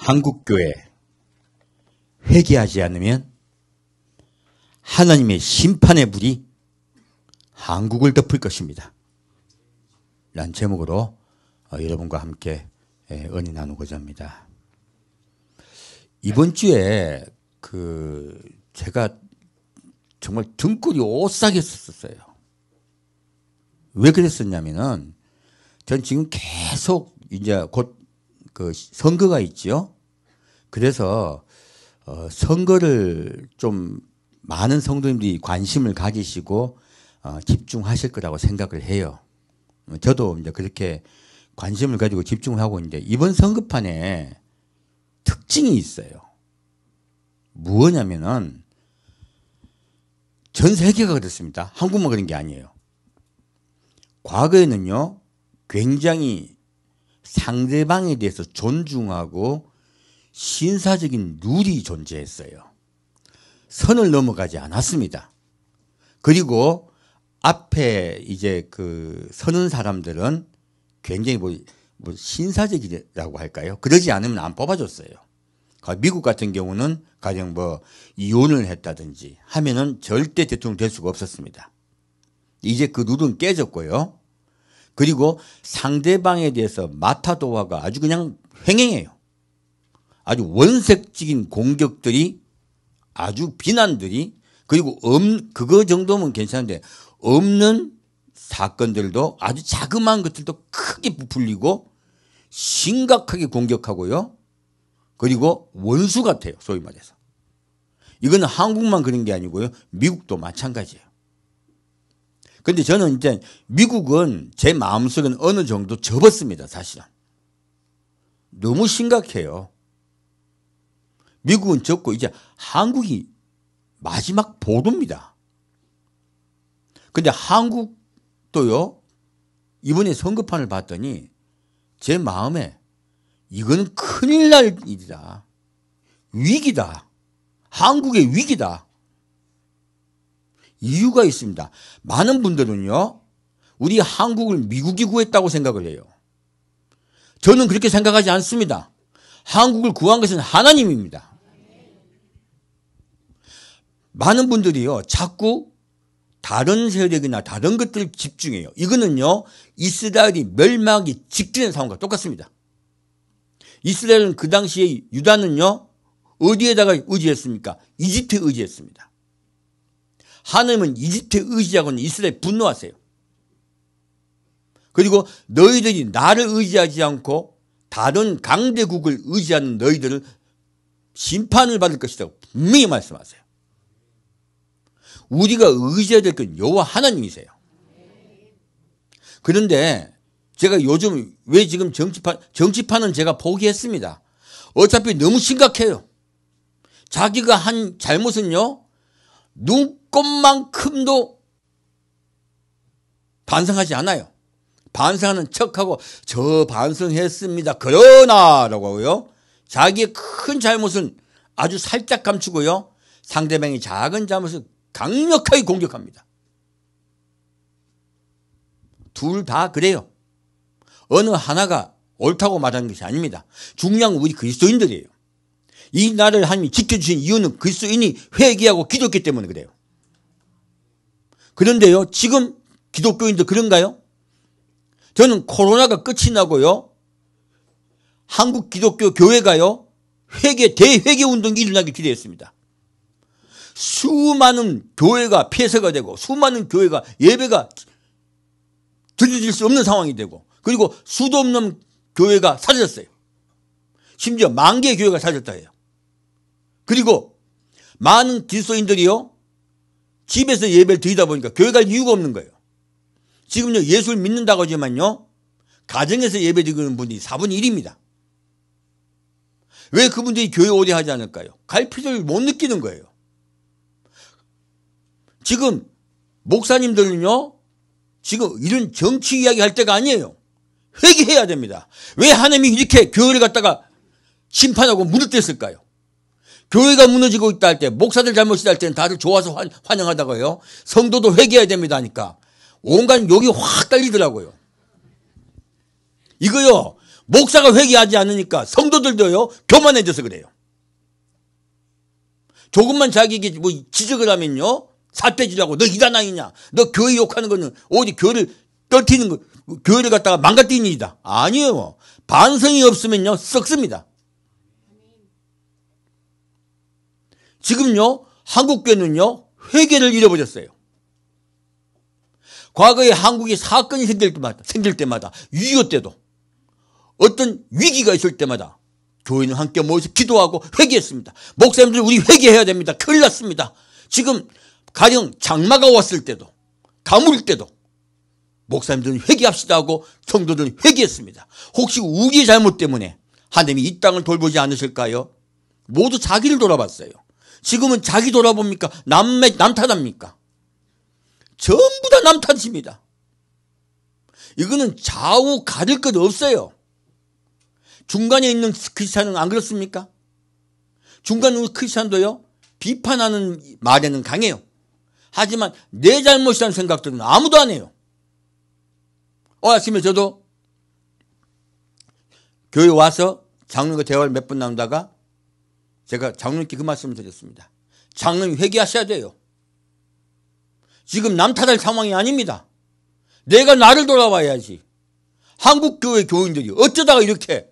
한국교회 회개하지 않으면 하나님의 심판의 불이 한국을 덮을 것입니다. 라는 제목으로 여러분과 함께 은혜 나누고자 합니다. 이번 주에 제가 정말 등골이 오싹했었어요. 왜 그랬었냐면은 전 지금 계속 이제 곧 선거가 있죠. 그래서 선거를 좀 많은 성도님들이 관심을 가지시고 집중하실 거라고 생각을 해요. 저도 이제 그렇게 관심을 가지고 집중을 하고 있는데 이번 선거판에 특징이 있어요. 뭐냐면은 전 세계가 그렇습니다. 한국만 그런 게 아니에요. 과거에는요, 굉장히 상대방에 대해서 존중하고 신사적인 룰이 존재했어요. 선을 넘어가지 않았습니다. 그리고 앞에 이제 서는 사람들은 굉장히 뭐 신사적이라고 할까요? 그러지 않으면 안 뽑아줬어요. 미국 같은 경우는 가령 이혼을 했다든지 하면은 절대 대통령 될 수가 없었습니다. 이제 그 룰은 깨졌고요. 그리고 상대방에 대해서 마타도화가 아주 그냥 횡행해요. 아주 원색적인 공격들이, 아주 비난들이, 그리고 그거 정도면 괜찮은데 없는 사건들도 아주 자그마한 것들도 크게 부풀리고 심각하게 공격하고요. 그리고 원수 같아요. 소위 말해서. 이거는 한국만 그런 게 아니고요. 미국도 마찬가지예요. 근데 저는 이제 미국은 제 마음속은 어느 정도 접었습니다. 사실은. 너무 심각해요. 미국은 접고 이제 한국이 마지막 보도입니다. 근데 한국도요, 이번에 선거판을 봤더니 제 마음에 이거는 큰일 날 일이다. 위기다. 한국의 위기다. 이유가 있습니다. 많은 분들은요, 우리 한국을 미국이 구했다고 생각을 해요. 저는 그렇게 생각하지 않습니다. 한국을 구한 것은 하나님입니다. 많은 분들이요, 자꾸 다른 세력이나 다른 것들을 집중해요. 이거는요, 이스라엘이 멸망하기 직전의 상황과 똑같습니다. 이스라엘은 그 당시에 유다는요, 어디에다가 의지했습니까? 이집트에 의지했습니다. 하나님은 이집트에 의지하고는 이스라엘 분노하세요. 그리고 너희들이 나를 의지하지 않고 다른 강대국을 의지하는 너희들은 심판을 받을 것이라고 분명히 말씀하세요. 우리가 의지해야 될 건 여호와 하나님이세요. 그런데 제가 요즘 왜 지금 정치판은 제가 포기했습니다. 어차피 너무 심각해요. 자기가 한 잘못은요, 눈꼽만큼도 반성하지 않아요. 반성하는 척하고 저 반성했습니다. 그러나 라고 하고요. 자기의 큰 잘못은 아주 살짝 감추고요. 상대방의 작은 잘못을 강력하게 공격합니다. 둘 다 그래요. 어느 하나가 옳다고 말하는 것이 아닙니다. 중요한 건 우리 그리스도인들이에요. 이 나라를 하나님이 지켜주신 이유는 그리스도인이 회개하고 기도했기 때문에 그래요. 그런데요, 지금 기독교인들 그런가요? 저는 코로나가 끝이 나고요, 한국 기독교 교회가요, 대회개 운동이 일어나길 기대했습니다. 수많은 교회가 폐쇄가 되고, 수많은 교회가 예배가 드려질 수 없는 상황이 되고, 그리고 수도 없는 교회가 사라졌어요. 심지어 10,000개의 교회가 사라졌다 해요. 그리고 많은 그리스도인들이요, 집에서 예배를 드리다 보니까 교회 갈 이유가 없는 거예요. 지금요, 예수를 믿는다고 하지만요, 가정에서 예배 드리는 분이 4분의 1입니다. 왜 그분들이 교회 오래 하지 않을까요? 갈 필요를 못 느끼는 거예요. 지금 목사님들은요, 지금 이런 정치 이야기 할 때가 아니에요. 회개해야 됩니다. 왜 하나님이 이렇게 교회를 갖다가 심판하고 무너뜨렸을까요? 교회가 무너지고 있다 할 때, 목사들 잘못이다 할 때는 다들 좋아서 환영하다고요. 성도도 회개해야 됩니다 하니까 온갖 욕이 확 깔리더라고요. 이거요, 목사가 회개하지 않으니까 성도들도요 교만해져서 그래요. 조금만 자기에게 뭐 지적을 하면요 삿대질하고 너 이단아이냐, 너 교회 욕하는 거는 오직 교회를 떨티는 거, 교회를 갖다가 망가뜨리는 일이다. 아니에요. 반성이 없으면요 썩습니다. 지금요 한국교회는요 회개를 잃어버렸어요. 과거에 한국에 사건이 생길 때마다 6.25 때도 어떤 위기가 있을 때마다 교회는 함께 모여서 기도하고 회개했습니다. 목사님들 우리 회개해야 됩니다. 큰일 났습니다. 지금 가령 장마가 왔을 때도 가물 때도 목사님들은 회개합시다 하고 성도들은 회개했습니다. 혹시 우리의 잘못 때문에 하나님이 이 땅을 돌보지 않으실까요? 모두 자기를 돌아봤어요. 지금은 자기 돌아봅니까? 남 탓합니까? 전부 다 남 탓입니다. 이거는 좌우 가릴 것 없어요. 중간에 있는 크리스찬은 안 그렇습니까? 중간에 있는 크리스찬도요 비판하는 말에는 강해요. 하지만 내 잘못이라는 생각들은 아무도 안 해요. 아침에 저도 교회 와서 장로님과 대화를 몇 번 나누다가 제가 장로님께 그 말씀을 드렸습니다. 장로님 회개하셔야 돼요. 지금 남 탓할 상황이 아닙니다. 내가 나를 돌아봐야지. 한국교회 교인들이 어쩌다가 이렇게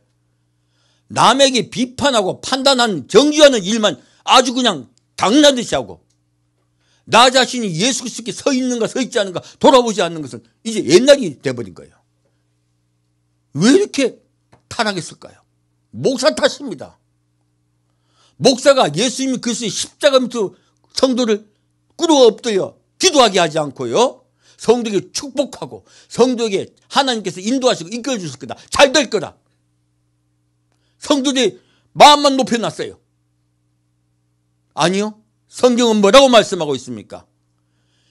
남에게 비판하고 판단하는 정죄하는 일만 아주 그냥 당나듯이 하고 나 자신이 예수 그리스도께 서 있는가 서 있지 않은가 돌아보지 않는 것은 이제 옛날이 돼버린 거예요. 왜 이렇게 타락했을까요? 목사 탓입니다. 목사가 예수님 그리스도의 십자가 밑으로 성도를 끌어엎드려 기도하게 하지 않고요 성도에게 축복하고 성도에게 하나님께서 인도하시고 이끌어 주실 거다. 잘 될 거다. 성도들이 마음만 높여놨어요. 아니요. 성경은 뭐라고 말씀하고 있습니까?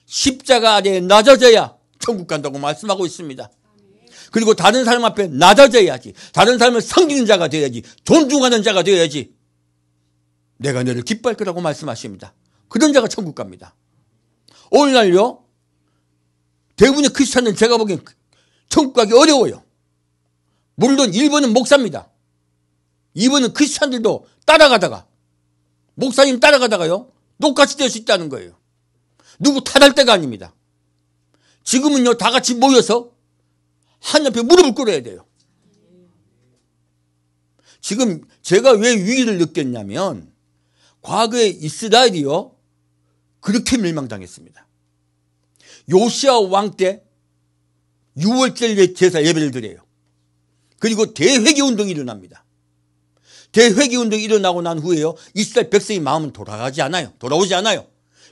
십자가 아래에 낮아져야 천국 간다고 말씀하고 있습니다. 그리고 다른 사람 앞에 낮아져야지. 다른 사람을 섬기는 자가 되어야지. 존중하는 자가 되어야지. 내가 너를 기뻐할 거라고 말씀하십니다. 그런 자가 천국 갑니다. 오늘날요 대부분의 크리스찬은 제가 보기엔 천국 가기 어려워요. 물론 1번은 목사입니다. 2번은 크리스찬들도 따라가다가 목사님 따라가다가요 똑같이 될 수 있다는 거예요. 누구 탓할 때가 아닙니다. 지금은요 다 같이 모여서 하나님 앞에 무릎을 꿇어야 돼요. 지금 제가 왜 위기를 느꼈냐면 과거에 이스라엘이요 그렇게 멸망당했습니다. 요시야 왕 때 6월절 제사 예배를 드려요. 그리고 대회개운동이 일어납니다. 대회개운동이 일어나고 난 후에요 이스라엘 백성의 마음은 돌아오지 않아요.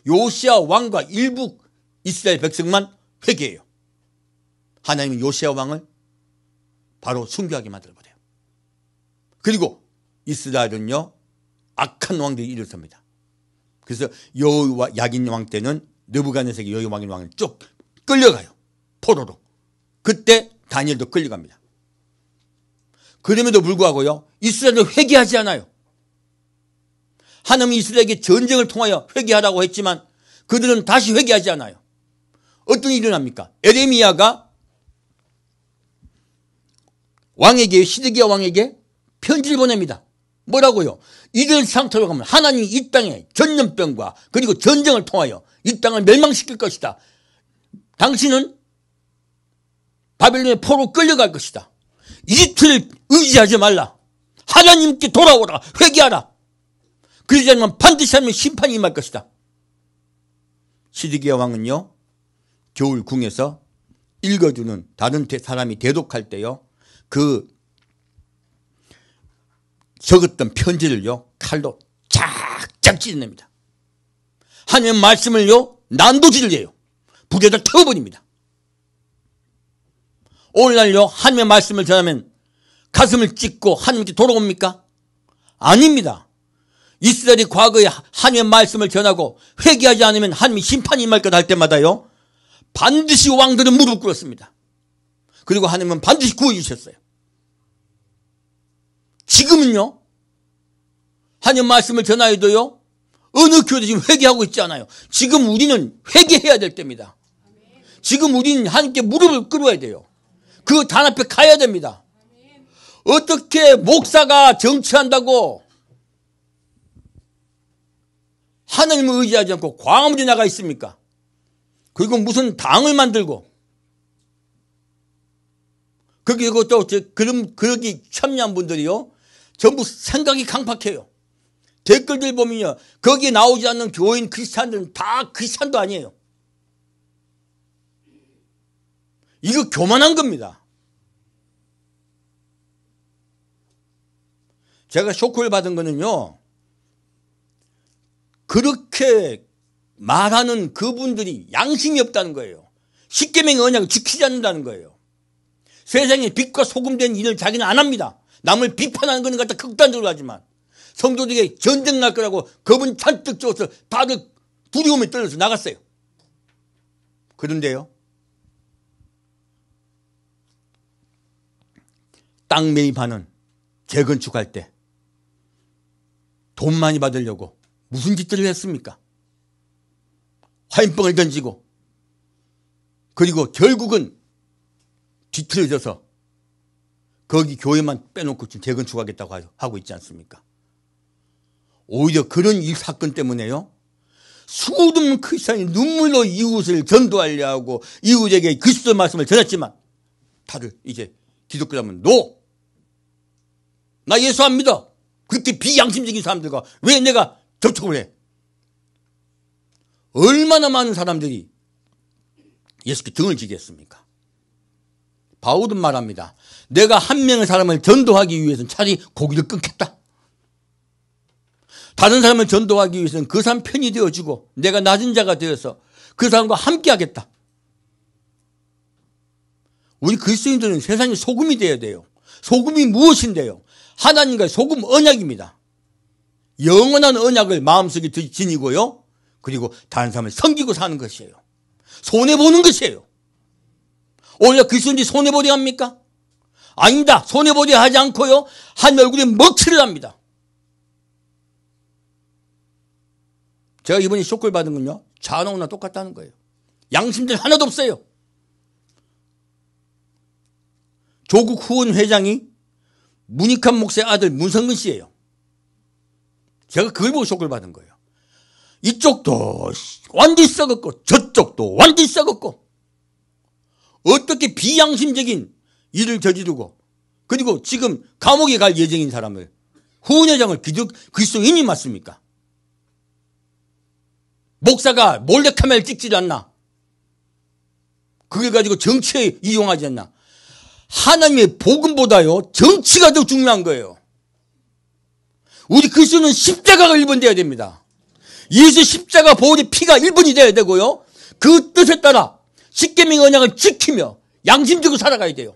요시야 왕과 일부 이스라엘 백성만 회개해요. 하나님은 요시야 왕을 바로 순교하게 만들어버려요. 그리고 이스라엘은요 악한 왕들이 일어섭니다. 그래서 야긴 왕 때는 느부갓네살이 여호와긴 왕을 쭉 끌려가요. 포로로. 그때 다니엘도 끌려갑니다. 그럼에도 불구하고요 이스라엘은 회개하지 않아요. 하나님이 이스라엘에게 전쟁을 통하여 회개하라고 했지만 그들은 다시 회개하지 않아요. 어떤 일이 일어납니까? 에레미야가 왕에게 시드기야 왕에게 편지를 보냅니다. 뭐라고요? 이들 상태로 가면 하나님이 이 땅에 전염병과 그리고 전쟁을 통하여 이 땅을 멸망시킬 것이다. 당신은 바벨론의 포로 끌려갈 것이다. 이집트를 의지하지 말라. 하나님께 돌아오라. 회개하라. 그러지 않으면 반드시 하면 심판이 임할 것이다. 시드기야 왕은요 겨울 궁에서 읽어주는 다른 사람이 대독할 때요 그 적었던 편지를요 칼로 쫙쫙 찢어냅니다. 하나님 말씀을요 난도질해요. 불에다 태워버립니다. 오늘날요 하나님의 말씀을 전하면 가슴을 찢고 하나님께 돌아옵니까? 아닙니다. 이스라엘이 과거에 하나님의 말씀을 전하고 회개하지 않으면 하나님이 심판이 임할 것 할 때마다요 반드시 왕들은 무릎 꿇었습니다. 그리고 하나님은 반드시 구해주셨어요. 지금은요 하나님 말씀을 전하여도요 어느 교회도 지금 회개하고 있지 않아요. 지금 우리는 회개해야 될 때입니다. 지금 우리는 하나님께 무릎을 꿇어야 돼요. 그 단 앞에 가야 됩니다. 어떻게 목사가 정치한다고 하나님을 의지하지 않고 광화문에 나가 있습니까? 그리고 무슨 당을 만들고 그리고 또 그러기 참여한 분들이요 전부 생각이 강팍해요. 댓글들 보면요 거기에 나오지 않는 교인 크리스찬들은 다 크리스찬도 아니에요. 이거 교만한 겁니다. 제가 쇼크를 받은 거는요 그렇게 말하는 그분들이 양심이 없다는 거예요. 십계명의 언약을 지키지 않는다는 거예요. 세상에 빛과 소금 된 일을 자기는 안 합니다. 남을 비판하는 거는 갖다 극단적으로 하지만 성도들에게 전쟁 날 거라고 겁은 잔뜩 줘서 다들 두려움에 떨려서 나갔어요. 그런데요 땅 매입하는 재건축할 때 돈 많이 받으려고 무슨 짓들을 했습니까? 화인병을 던지고 그리고 결국은 뒤틀어져서 거기 교회만 빼놓고 지금 재건축하겠다고 하고 있지 않습니까? 오히려 그런 일 사건 때문에요 수많은 크리스찬이 눈물로 이웃을 전도하려 하고 이웃에게 그리스도 말씀을 전했지만 다들 이제 기독교라면 노! 나 예수 안 믿어! 그렇게 비양심적인 사람들과 왜 내가 접촉을 해? 얼마나 많은 사람들이 예수께 등을 지겠습니까? 바울은 말합니다. 내가 한 명의 사람을 전도하기 위해서는 차라리 고기를 끊겠다. 다른 사람을 전도하기 위해서는 그 사람 편이 되어주고 내가 낮은 자가 되어서 그 사람과 함께 하겠다. 우리 그리스도인들은 세상에 소금이 되어야 돼요. 소금이 무엇인데요? 하나님과의 소금 언약입니다. 영원한 언약을 마음속에 지니고요. 그리고 다른 사람을 섬기고 사는 것이에요. 손해보는 것이에요. 원래 그리스도인들이 손해보려 합니까? 아닙니다. 손해보려 하지 않고요. 한 얼굴에 먹칠을 합니다. 제가 이번에 쇼크를 받은 건요. 자나오나 똑같다는 거예요. 양심들 하나도 없어요. 조국 후원 회장이 문익환 목사의 아들 문성근 씨예요. 제가 그걸 보고 쇼크를 받은 거예요. 이쪽도 완전히 썩었고 저쪽도 완전히 썩었고 어떻게 비양심적인 일을 저지르고 그리고 지금 감옥에 갈 예정인 사람을 후원회장을 그리스도인이 맞습니까? 목사가 몰래카메라를 찍지 않나? 그걸 가지고 정치에 이용하지 않나? 하나님의 복음보다요 정치가 더 중요한 거예요. 우리 그리스도는 십자가가 1번 돼야 됩니다. 예수 십자가 보혈의 피가 1번이 돼야 되고요. 그 뜻에 따라 십계명의 언약을 지키며 양심적으로 살아가야 돼요.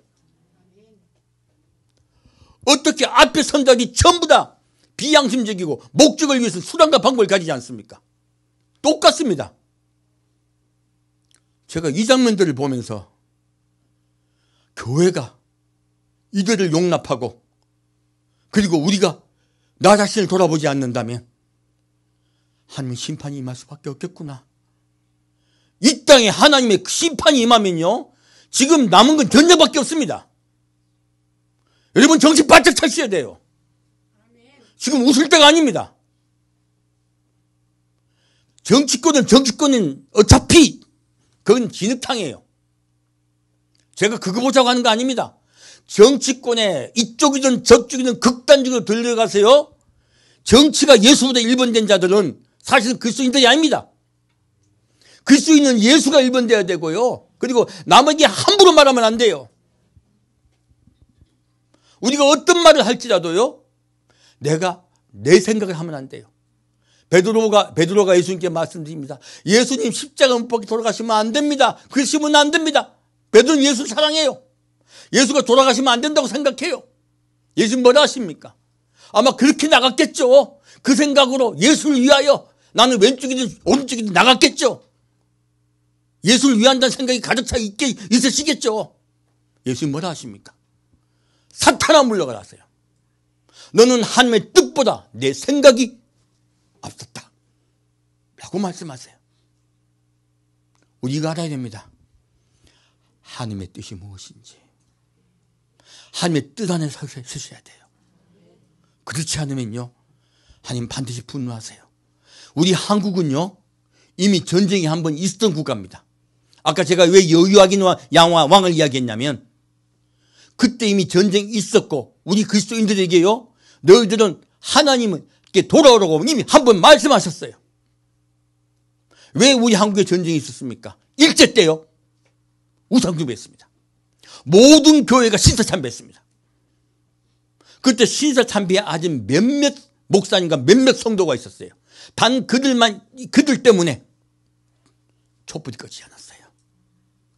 어떻게 앞에 선자들이 전부 다 비양심적이고 목적을 위해서 수단과 방법을 가지지 않습니까? 똑같습니다. 제가 이 장면들을 보면서 교회가 이들을 용납하고 그리고 우리가 나 자신을 돌아보지 않는다면 하나님의 심판이 임할 수밖에 없겠구나. 이 땅에 하나님의 심판이 임하면요 지금 남은 건 전쟁밖에 없습니다. 여러분 정신 바짝 차셔야 돼요. 지금 웃을 때가 아닙니다. 정치권은 어차피 그건 진흙탕이에요. 제가 그거 보자고 하는 거 아닙니다. 정치권에 이쪽이든 저쪽이든 극단적으로 들어가세요. 정치가 예수보다 1번 된 자들은 사실은 그리스도인들이 아닙니다. 그리스도인은 예수가 1번 돼야 되고요. 그리고 남에게 함부로 말하면 안 돼요. 우리가 어떤 말을 할지라도요. 내가 내 생각을 하면 안 돼요. 베드로가 예수님께 말씀드립니다. 예수님 십자가 못 박혀 돌아가시면 안 됩니다. 그러시면 안 됩니다. 베드로는 예수를 사랑해요. 예수가 돌아가시면 안 된다고 생각해요. 예수님 뭐라 하십니까? 아마 그렇게 나갔겠죠. 그 생각으로 예수를 위하여 나는 왼쪽이든 오른쪽이든 나갔겠죠. 예수를 위한다는 생각이 가득 차 있으시겠죠. 예수님 뭐라 하십니까? 사탄아 물러가라 하세요. 너는 하나님의 뜻보다 내 생각이 앞섰다 라고 말씀하세요. 우리가 알아야 됩니다. 하나님의 뜻이 무엇인지, 하나님의 뜻 안에 서셔야 돼요. 그렇지 않으면요, 하나님 반드시 분노하세요. 우리 한국은요, 이미 전쟁이 한 번 있었던 국가입니다. 아까 제가 왜 여호야긴 왕을 이야기했냐면, 그때 이미 전쟁이 있었고, 우리 그리스도인들에게요, 너희들은 하나님께 돌아오라고 이미 한 번 말씀하셨어요. 왜 우리 한국에 전쟁이 있었습니까? 일제 때요, 우상숭배했습니다. 모든 교회가 신사참배했습니다. 그때 신사참배에 아주 몇몇 목사님과 몇몇 성도가 있었어요. 단 그들 때문에 촛불이 꺼지지 않았어요.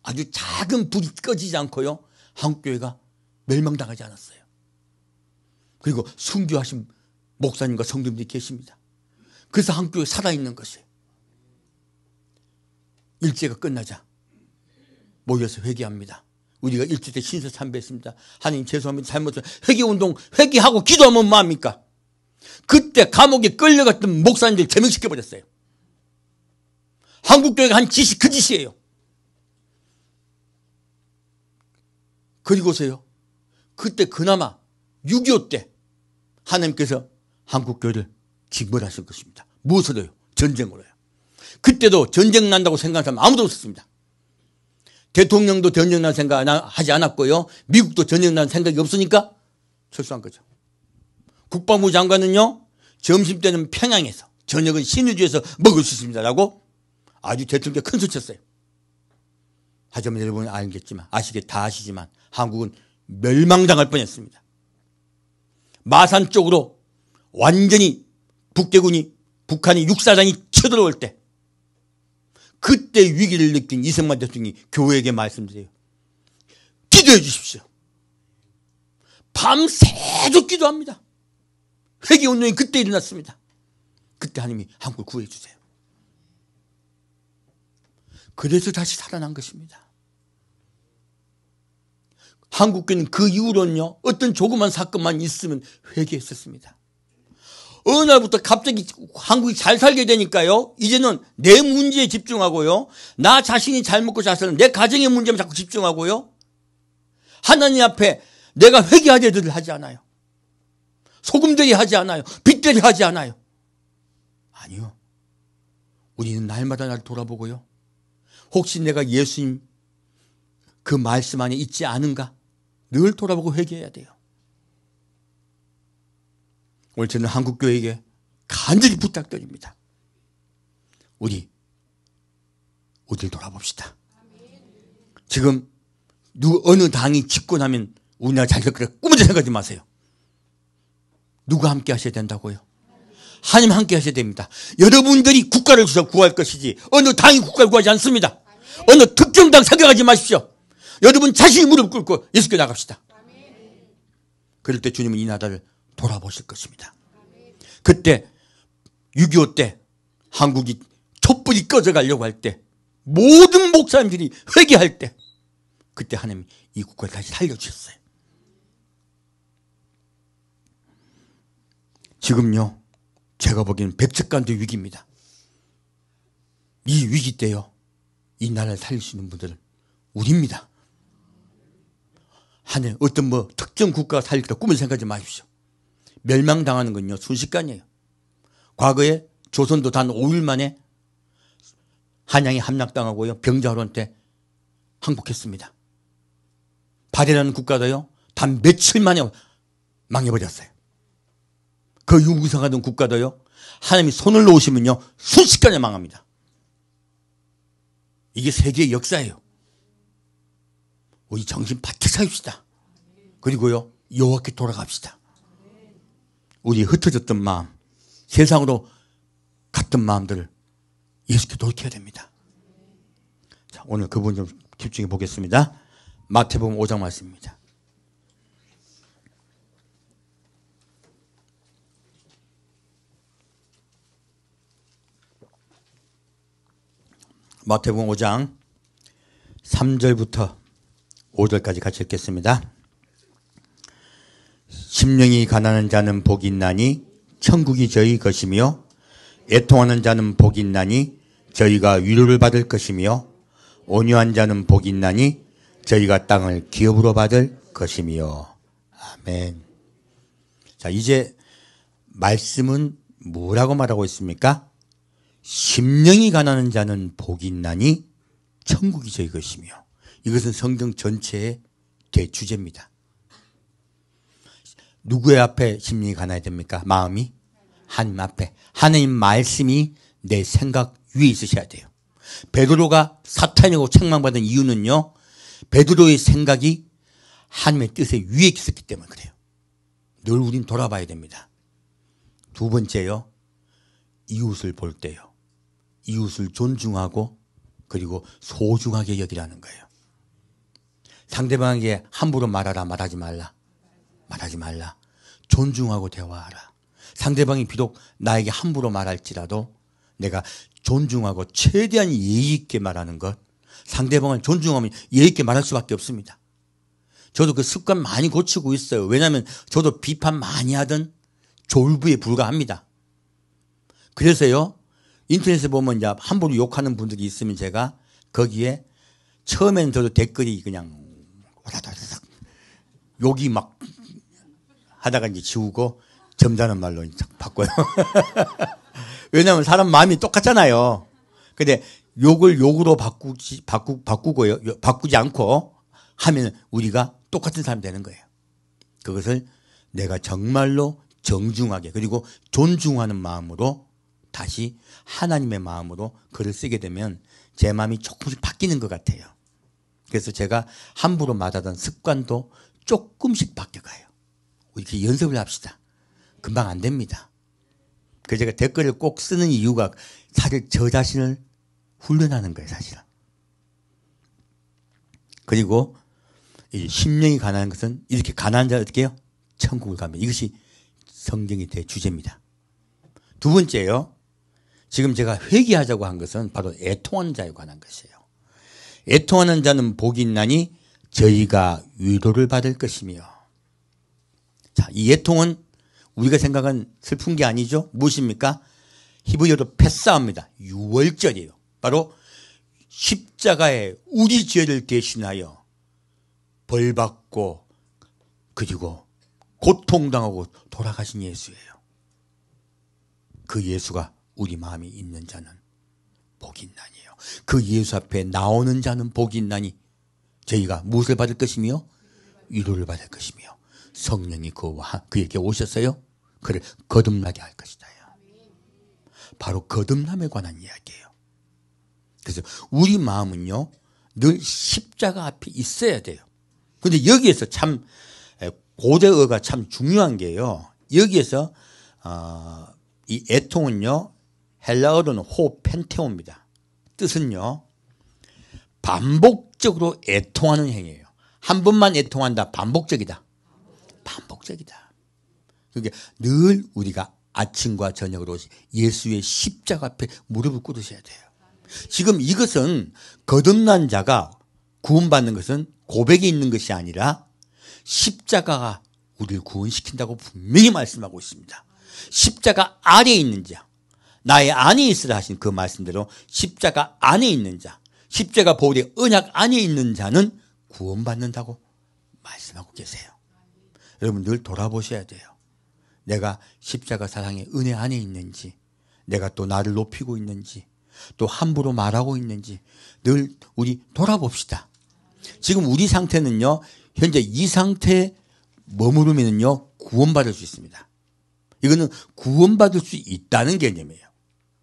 아주 작은 불이 꺼지지 않고요, 한국교회가 멸망당하지 않았어요. 그리고 순교하신 목사님과 성도님들이 계십니다. 그래서 한국교회가 살아있는 것이에요. 일제가 끝나자 모여서 회개합니다. 우리가 일제 때 신사참배했습니다. 하나님 죄송합니다. 잘못해서 회개운동, 회개하고 기도하면 뭐합니까? 그때 감옥에 끌려갔던 목사님들 제명시켜버렸어요. 한국교회가 한 짓이 그 짓이에요. 그리고서요, 그때 그나마 6.25 때 하나님께서 한국교회를 징벌하실 것입니다. 무엇으로요? 전쟁으로요. 그때도 전쟁 난다고 생각하는 사람 아무도 없었습니다. 대통령도 전쟁 난 생각 하지 않았고요, 미국도 전쟁 난 생각이 없으니까 철수한 거죠. 국방부 장관은요, 점심때는 평양에서, 저녁은 신의주에서 먹을 수 있습니다라고 아주 대통령께 큰 소리 쳤어요. 하지만 여러분 알겠지만, 다 아시지만 한국은 멸망당할 뻔했습니다. 마산 쪽으로 완전히 북한이 육사단이 쳐들어올 때, 그때 위기를 느낀 이승만 대통령이 교회에게 말씀드려요. 기도해 주십시오. 밤새도 기도합니다. 회개운동이 그때 일어났습니다. 그때 하나님이 한국을 구해 주세요. 그래서 다시 살아난 것입니다. 한국교회는 그 이후로는요, 어떤 조그만 사건만 있으면 회개했었습니다. 어느 날부터 갑자기 한국이 잘 살게 되니까요, 이제는 내 문제에 집중하고요, 나 자신이 잘 먹고 잘 사는 내 가정의 문제만 자꾸 집중하고요, 하나님 앞에 내가 회개하려들 하지 않아요. 소금들이 하지 않아요. 빚들이 하지 않아요. 아니요. 우리는 날마다 날 돌아보고요, 혹시 내가 예수님 그 말씀 안에 있지 않은가 늘 돌아보고 회개해야 돼요. 오늘 저는 한국교회에게 간절히 부탁드립니다. 우리를 돌아봅시다. 지금 어느 당이 집권하면 우리나라 잘 될 거라 꿈에도 생각하지 마세요. 누가 함께 하셔야 된다고요? 하나님 함께 하셔야 됩니다. 여러분들이 국가를 구할 것이지 어느 당이 국가를 구하지 않습니다. 어느 특정 당 생각하지 마십시오. 여러분 자신이 무릎 꿇고 예수께 나갑시다. 그럴 때 주님은 이 나라를 돌아보실 것입니다. 그때 6.25 때 한국이 촛불이 꺼져가려고 할 때, 모든 목사님들이 회개할 때, 그때 하나님이 이 국가를 다시 살려주셨어요. 지금요, 제가 보기에는 백척간도 위기입니다. 이 위기 때요, 이 나라를 살릴 수 있는 분들은 우리입니다. 하늘 어떤 특정 국가가 살릴까 꿈을 생각하지 마십시오. 멸망당하는 건요, 순식간이에요. 과거에 조선도 단 5일 만에 한양이 함락당하고요, 병자호란때 항복했습니다. 발해라는 국가도요, 단 며칠 만에 망해버렸어요. 그 유구상하던 국가도요, 하나님이 손을 놓으시면요, 순식간에 망합니다. 이게 세계의 역사예요. 우리 정신 바짝 차립시다. 그리고요, 여호와께 돌아갑시다. 우리 흩어졌던 마음, 세상으로 갔던 마음들을 예수께 돌이켜야 됩니다. 자, 오늘 그분 좀 집중해 보겠습니다. 마태복음 5장 말씀입니다. 마태복음 5장 3절부터 5절까지 같이 읽겠습니다. 심령이 가난한 자는 복이 있나니 천국이 저희 것이며, 애통하는 자는 복이 있나니 저희가 위로를 받을 것이며, 온유한 자는 복이 있나니 저희가 땅을 기업으로 받을 것이며. 아멘. 자, 이제 말씀은 뭐라고 말하고 있습니까? 심령이 가난한 자는 복이 있나니 천국이 저희 것이며. 이것은 성경 전체의 대주제입니다. 누구의 앞에 심령이 가난해야 됩니까? 마음이? 하나님 앞에. 하나님 말씀이 내 생각 위에 있으셔야 돼요. 베드로가 사탄이고 책망받은 이유는요, 베드로의 생각이 하나님의 뜻에 위에 있었기 때문에 그래요. 늘 우린 돌아봐야 됩니다. 두 번째요, 이웃을 볼 때요, 이웃을 존중하고 그리고 소중하게 여기라는 거예요. 상대방에게 함부로 말하라, 말하지 말라. 말하지 말라. 존중하고 대화하라. 상대방이 비록 나에게 함부로 말할지라도 내가 존중하고 최대한 예의 있게 말하는 것. 상대방을 존중하면 예의 있게 말할 수밖에 없습니다. 저도 그 습관 많이 고치고 있어요. 왜냐하면 저도 비판 많이 하던 졸부에 불과합니다. 그래서요, 인터넷에 보면 이제 함부로 욕하는 분들이 있으면 제가 거기에 처음에는 저도 댓글이 그냥 욕이 막 하다가 이제 지우고 점잖은 말로 바꿔요. 왜냐하면 사람 마음이 똑같잖아요. 근데 욕을 욕으로 바꾸고요. 바꾸지 않고 하면 우리가 똑같은 사람이 되는 거예요. 그것을 내가 정말로 정중하게 그리고 존중하는 마음으로 다시 하나님의 마음으로 글을 쓰게 되면 제 마음이 조금씩 바뀌는 것 같아요. 그래서 제가 함부로 말하던 습관도 조금씩 바뀌어가요. 이렇게 연습을 합시다. 금방 안 됩니다. 그래서 제가 댓글을 꼭 쓰는 이유가 사실 저 자신을 훈련하는 거예요, 사실은. 그리고 이 심령이 가난한 것은 이렇게 가난한 자는 어떻게 해요? 천국을 가면. 이것이 성경의 대주제입니다. 두 번째요. 지금 제가 회개하자고 한 것은 바로 애통하는 자에 관한 것이에요. 애통하는 자는 복이 있나니 저희가 위로를 받을 것이며. 자, 이 애통은 우리가 생각한 슬픈 게 아니죠. 무엇입니까? 히브리어로 패싸움입니다. 유월절이에요. 바로 십자가에 우리 죄를 대신하여 벌받고 그리고 고통당하고 돌아가신 예수예요. 그 예수가 우리 마음에 있는 자는 복이 있나니요. 그 예수 앞에 나오는 자는 복이 있나니 저희가 무엇을 받을 것이며 위로를 받을 것이며 성령이 그에게 오셨어요. 그를 거듭나게 할 것이다. 바로 거듭남에 관한 이야기예요. 그래서 우리 마음은요 늘 십자가 앞에 있어야 돼요. 그런데 여기에서 참 고대어가 참 중요한 게요. 여기에서 이 애통은요 헬라어로는 호펜테오입니다. 뜻은요 반복적으로 애통하는 행위예요. 한 번만 애통한다. 반복적이다. 반복적이다. 그러니까 늘 우리가 아침과 저녁으로 예수의 십자가 앞에 무릎을 꿇으셔야 돼요. 지금 이것은 거듭난 자가 구원받는 것은 고백이 있는 것이 아니라 십자가가 우리를 구원시킨다고 분명히 말씀하고 있습니다. 십자가 아래에 있는 자, 나의 안에 있으라 하신 그 말씀대로 십자가 안에 있는 자, 십자가 보혈의 언약 안에 있는 자는 구원받는다고 말씀하고 계세요. 여러분 늘 돌아보셔야 돼요. 내가 십자가 사랑의 은혜 안에 있는지, 내가 또 나를 높이고 있는지, 또 함부로 말하고 있는지 늘 우리 돌아봅시다. 지금 우리 상태는요, 현재 이 상태에 머무르면요 구원받을 수 있습니다. 이거는 구원받을 수 있다는 개념이에요.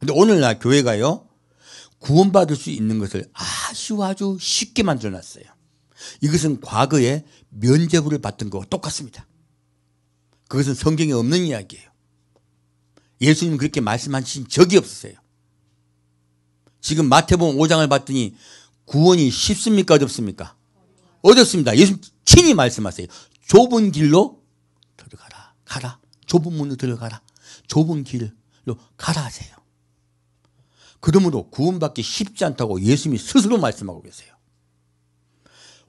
근데 오늘날 교회가요 구원받을 수 있는 것을 아주 쉽게 만들어놨어요. 이것은 과거에 면죄부를 받던 거와 똑같습니다. 그것은 성경에 없는 이야기예요. 예수님 그렇게 말씀하신 적이 없으세요. 지금 마태복음 5장을 봤더니 구원이 쉽습니까 어렵습니까? 어렵습니다. 예수님 친히 말씀하세요. 좁은 길로 들어가라. 가라. 좁은 문으로 들어가라. 좁은 길로 가라 하세요. 그러므로 구원받기 쉽지 않다고 예수님이 스스로 말씀하고 계세요.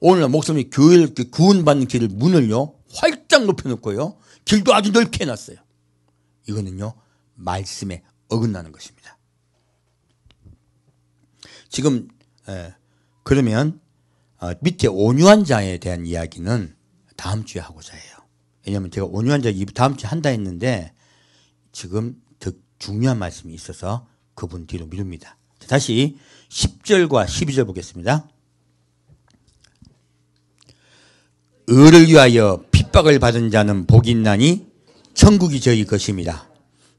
오늘날 목사님이 교회를 구원받는 길을 문을요 활짝 높여놓고요 길도 아주 넓게 해놨어요. 이거는요 말씀에 어긋나는 것입니다. 지금 그러면 밑에 온유한 자에 대한 이야기는 다음 주에 하고자 해요. 왜냐하면 제가 온유한자 2부 다음 주에 한다 했는데 지금 더 중요한 말씀이 있어서 그분 뒤로 미룹니다. 다시 10절과 12절 보겠습니다. 의를 위하여 핍박을 받은 자는 복이 있나니 천국이 저희 것입니다.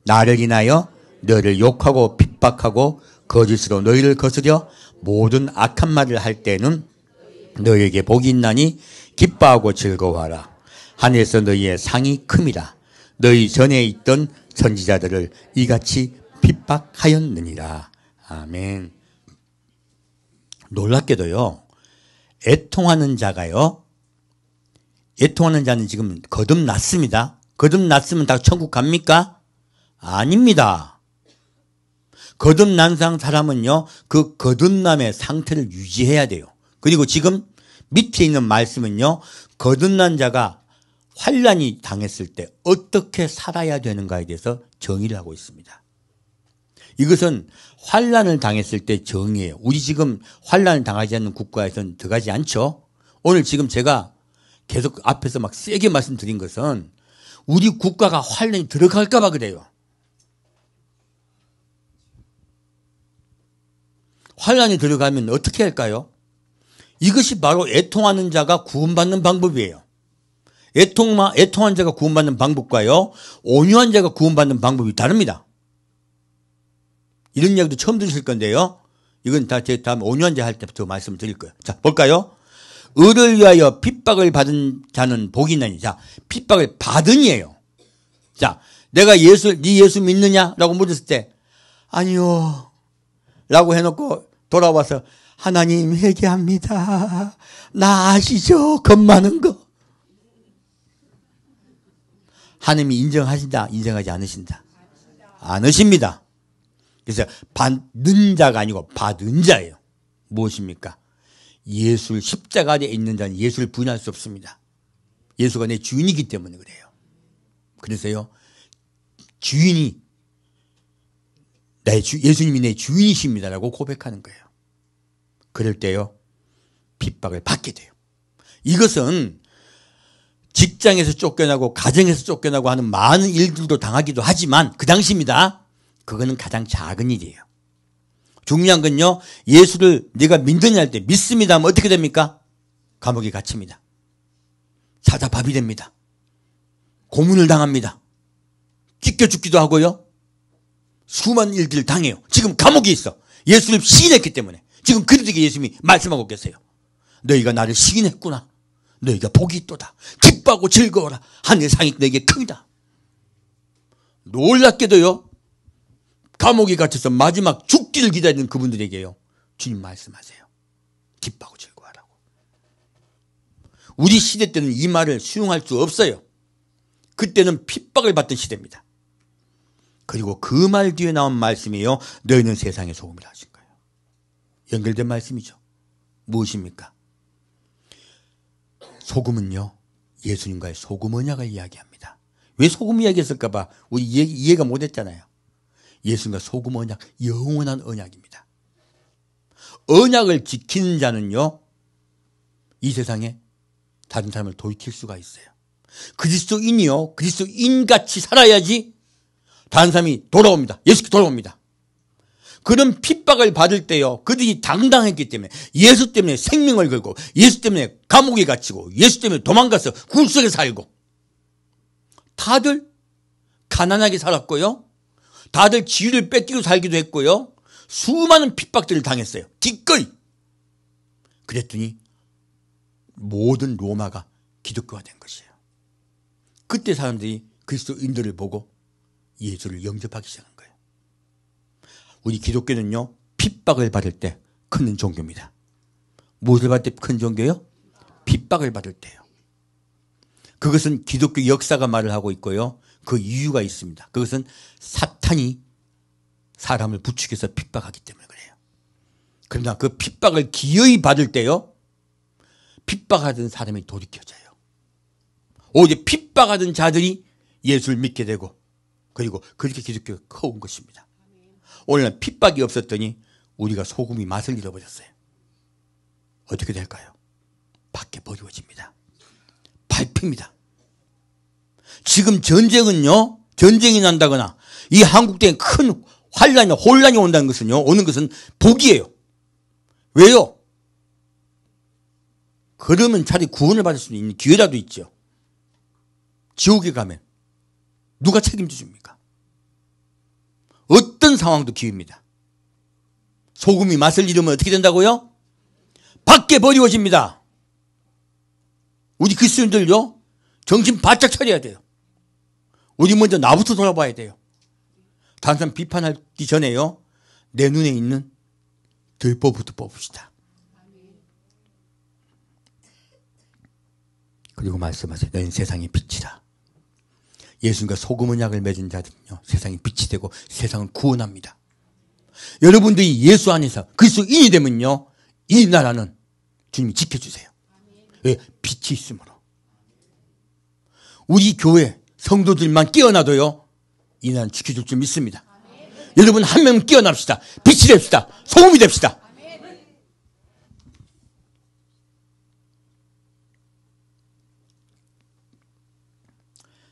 나를 인하여 너를 욕하고 핍박하고 거짓으로 너희를 거스려 모든 악한 말을 할 때는 너희에게 복이 있나니 기뻐하고 즐거워하라. 하늘에서 너희의 상이 큼이라. 너희 전에 있던 선지자들을 이같이 핍박하였느니라. 아멘. 놀랍게도요, 애통하는 자가요, 애통하는 자는 지금 거듭났습니다. 거듭났으면 다 천국 갑니까? 아닙니다. 거듭난 사람은요, 그 거듭남의 상태를 유지해야 돼요. 그리고 지금 밑에 있는 말씀은요, 거듭난 자가 환난이 당했을 때 어떻게 살아야 되는가에 대해서 정의를 하고 있습니다. 이것은 환난을 당했을 때 정의예요. 우리 지금 환난을 당하지 않는 국가에서는 들어가지 않죠. 오늘 지금 제가 계속 앞에서 막 세게 말씀드린 것은 우리 국가가 환난이 들어갈까 봐 그래요. 환난이 들어가면 어떻게 할까요? 이것이 바로 애통하는 자가 구원받는 방법이에요. 애통한 자가 구원받는 방법과요, 온유한 자가 구원받는 방법이 다릅니다. 이런 이야기도 처음 들으실 건데요. 이건 다 제 다음 온유한 자 할 때부터 말씀을 드릴 거예요. 자, 볼까요? 의를 위하여 핍박을 받은 자는 복이 있나니. 자, 핍박을 받은이에요. 자, 내가 네 예수 믿느냐? 라고 물었을 때, 아니요. 라고 해놓고 돌아와서, 하나님 회개합니다. 나 아시죠? 겁 많은 거. 하나님이 인정하신다? 인정하지 않으신다? 않으십니다. 그래서 받는 자가 아니고 받은 자예요. 무엇입니까? 예수를 십자가 아래 있는 자는 예수를 부인할 수 없습니다. 예수가 내 주인이기 때문에 그래요. 그래서요, 주인이 예수님이 내 주인이십니다라고 고백하는 거예요. 그럴 때요, 핍박을 받게 돼요. 이것은 직장에서 쫓겨나고 가정에서 쫓겨나고 하는 많은 일들도 당하기도 하지만 그 당시입니다. 그거는 가장 작은 일이에요. 중요한 건요, 예수를 내가 믿느냐 할 때 믿습니다 하면 어떻게 됩니까? 감옥에 갇힙니다. 사자밥이 됩니다. 고문을 당합니다. 찢겨 죽기도 하고요. 수많은 일들을 당해요. 지금 감옥에 있어. 예수를 시인했기 때문에. 지금 그들에게 예수님이 말씀하고 계세요. 너희가 나를 시인했구나. 너희가 복이 있도다. 기뻐하고 즐거워라. 하늘의 상이 너에게 큽니다. 놀랍게도요, 감옥에 갇혀서 마지막 죽기를 기다리는 그분들에게요, 주님 말씀하세요. 기뻐하고 즐거워하라고. 우리 시대 때는 이 말을 수용할 수 없어요. 그때는 핍박을 받던 시대입니다. 그리고 그 말 뒤에 나온 말씀이요, 너희는 세상의 소금이라 하신 거예요. 연결된 말씀이죠. 무엇입니까? 소금은요, 예수님과의 소금 언약을 이야기합니다. 왜 소금 이야기했을까 봐 우리 이해가 못했잖아요. 예수님과 소금 언약, 영원한 언약입니다. 언약을 지키는 자는요, 이 세상에 다른 사람을 돌이킬 수가 있어요. 그리스도인이요, 그리스도인같이 살아야지 다른 사람이 돌아옵니다. 예수께 돌아옵니다. 그런 핍박을 받을 때요, 그들이 당당했기 때문에, 예수 때문에 생명을 걸고, 예수 때문에 감옥에 갇히고, 예수 때문에 도망가서 굴속에 살고, 다들 가난하게 살았고요, 다들 지위를 뺏기고 살기도 했고요, 수많은 핍박들을 당했어요. 기꺼이. 그랬더니 모든 로마가 기독교가 된 것이에요. 그때 사람들이 그리스도인들을 보고 예수를 영접하기 시작한 거예요. 우리 기독교는요, 핍박을 받을 때 큰 종교입니다. 무엇을 받을 때 큰 종교요? 핍박을 받을 때요. 그것은 기독교 역사가 말을 하고 있고요, 그 이유가 있습니다. 그것은 사탄이 사람을 부추겨서 핍박하기 때문에 그래요. 그러나 그 핍박을 기어이 받을 때요, 핍박하던 사람이 돌이켜져요. 오히려 핍박하던 자들이 예수를 믿게 되고, 그리고 그렇게 기독교가 커온 것입니다. 오늘은 핍박이 없었더니 우리가 소금이 맛을 잃어버렸어요. 어떻게 될까요? 밖에 버리워집니다. 밟힙니다. 지금 전쟁은요, 전쟁이 난다거나 이 한국 땅에 큰 혼란이 온다는 것은요, 오는 것은 복이에요. 왜요? 그러면 차라리 구원을 받을 수 있는 기회라도 있죠. 지옥에 가면 누가 책임져 줍니까? 어떤 상황도 기회입니다. 소금이 맛을 잃으면 어떻게 된다고요? 밖에 버리워집니다. 우리 그리스도인들요, 정신 바짝 차려야 돼요. 우리 먼저 나부터 돌아봐야 돼요. 다른 사람 비판하기 전에요, 내 눈에 있는 들보부터 뽑읍시다. 그리고 말씀하세요. 너희는 세상의 빛이라. 예수님과 소금 언약을 맺은 자들은요, 세상의 빛이 되고 세상을 구원합니다. 여러분들이 예수 안에서 그리스도인이 되면요, 이 나라는 주님이 지켜주세요. 왜? 빛이 있으므로. 우리 교회 성도들만 깨어나도요, 이 나라는 지켜줄 줄 믿습니다. 여러분 한 명 깨어납시다. 빛이 됩시다. 소금이 됩시다.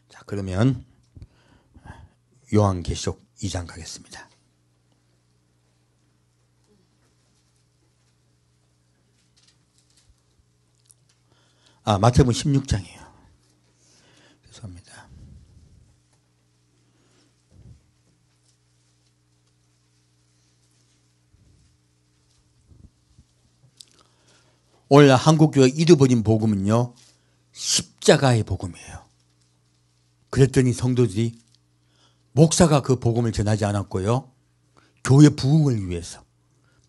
자, 그러면 요한계시록 2장 가겠습니다. 마태복음 16장이에요. 죄송합니다. 오늘 한국교회 잃어버린 복음은요, 십자가의 복음이에요. 그랬더니 성도들이 목사가 그 복음을 전하지 않았고요, 교회 부흥을 위해서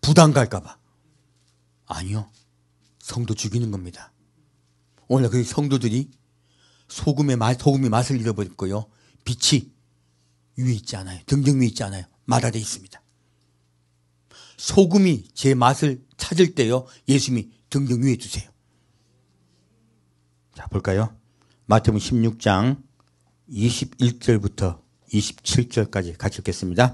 부담 갈까봐. 아니요, 성도 죽이는 겁니다. 오늘 그 성도들이 소금이 맛을 잃어버렸고요, 빛이 위에 있지 않아요. 등등 위에 있지 않아요. 마다돼 있습니다. 소금이 제 맛을 찾을 때요, 예수님이 등등 위에 두세요. 자, 볼까요? 마태복음 16장 21절부터 27절까지 같이 읽겠습니다.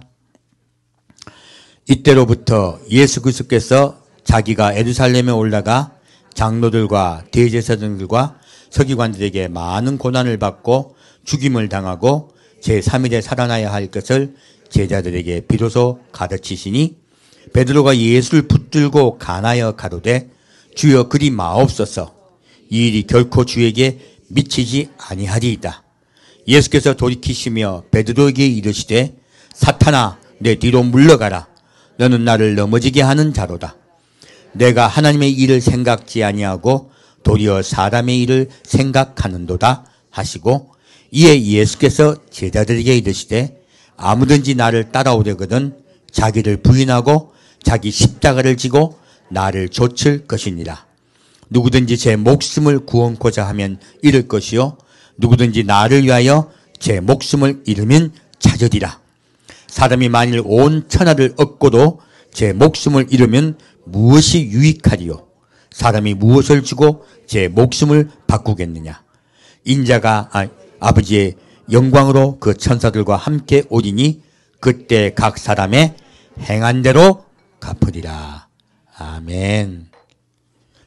이때로부터 예수 그리스도께서 자기가 예루살렘에 올라가 장로들과 대제사장들과 서기관들에게 많은 고난을 받고 죽임을 당하고 제3일에 살아나야 할 것을 제자들에게 비로소 가르치시니, 베드로가 예수를 붙들고 간하여 가로되 주여 그리 마옵소서, 이 일이 결코 주에게 미치지 아니하리이다. 예수께서 돌이키시며 베드로에게 이르시되 사탄아 내 뒤로 물러가라. 너는 나를 넘어지게 하는 자로다. 내가 하나님의 일을 생각지 아니하고 도리어 사람의 일을 생각하는도다 하시고, 이에 예수께서 제자들에게 이르시되 아무든지 나를 따라오려거든 자기를 부인하고 자기 십자가를 지고 나를 좇을 것이니라. 누구든지 제 목숨을 구원코자 하면 잃을 것이요, 누구든지 나를 위하여 제 목숨을 잃으면 찾으리라. 사람이 만일 온 천하를 얻고도 제 목숨을 잃으면 무엇이 유익하리요? 사람이 무엇을 주고 제 목숨을 바꾸겠느냐? 인자가 아버지의 영광으로 그 천사들과 함께 오리니 그때 각 사람의 행한 대로 갚으리라. 아멘.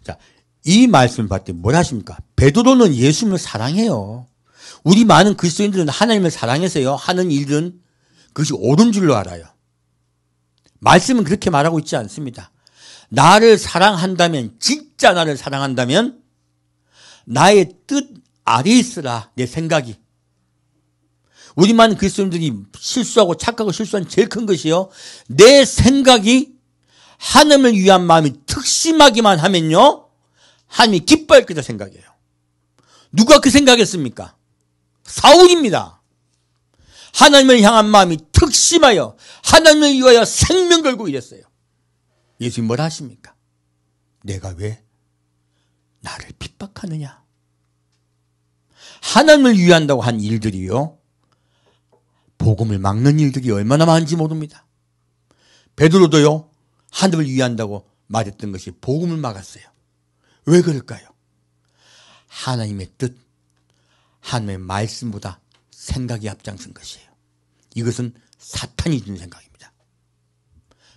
자, 이 말씀을 봤더니 뭘 하십니까? 베드로는 예수님을 사랑해요. 우리 많은 그리스도인들은 하나님을 사랑해서요, 하는 일은 그것이 옳은 줄로 알아요. 말씀은 그렇게 말하고 있지 않습니다. 나를 사랑한다면, 진짜 나를 사랑한다면 나의 뜻 아래 있으라. 내 생각이. 우리 많은 그리스도인들이 실수하고 착각하고 실수한 제일 큰 것이요, 내 생각이 하나님을 위한 마음이 특심하기만 하면요, 하나님이 기뻐할 거다 생각이에요. 누가 그 생각했습니까? 사울입니다. 하나님을 향한 마음이 특심하여 하나님을 위하여 생명 걸고 이랬어요. 예수님 뭐라 하십니까? 내가 왜 나를 핍박하느냐? 하나님을 위한다고 한 일들이요, 복음을 막는 일들이 얼마나 많은지 모릅니다. 베드로도요, 하나님을 위한다고 말했던 것이 복음을 막았어요. 왜 그럴까요? 하나님의 뜻, 하나님의 말씀보다 생각이 앞장선 것이에요. 이것은 사탄이 주는 생각입니다.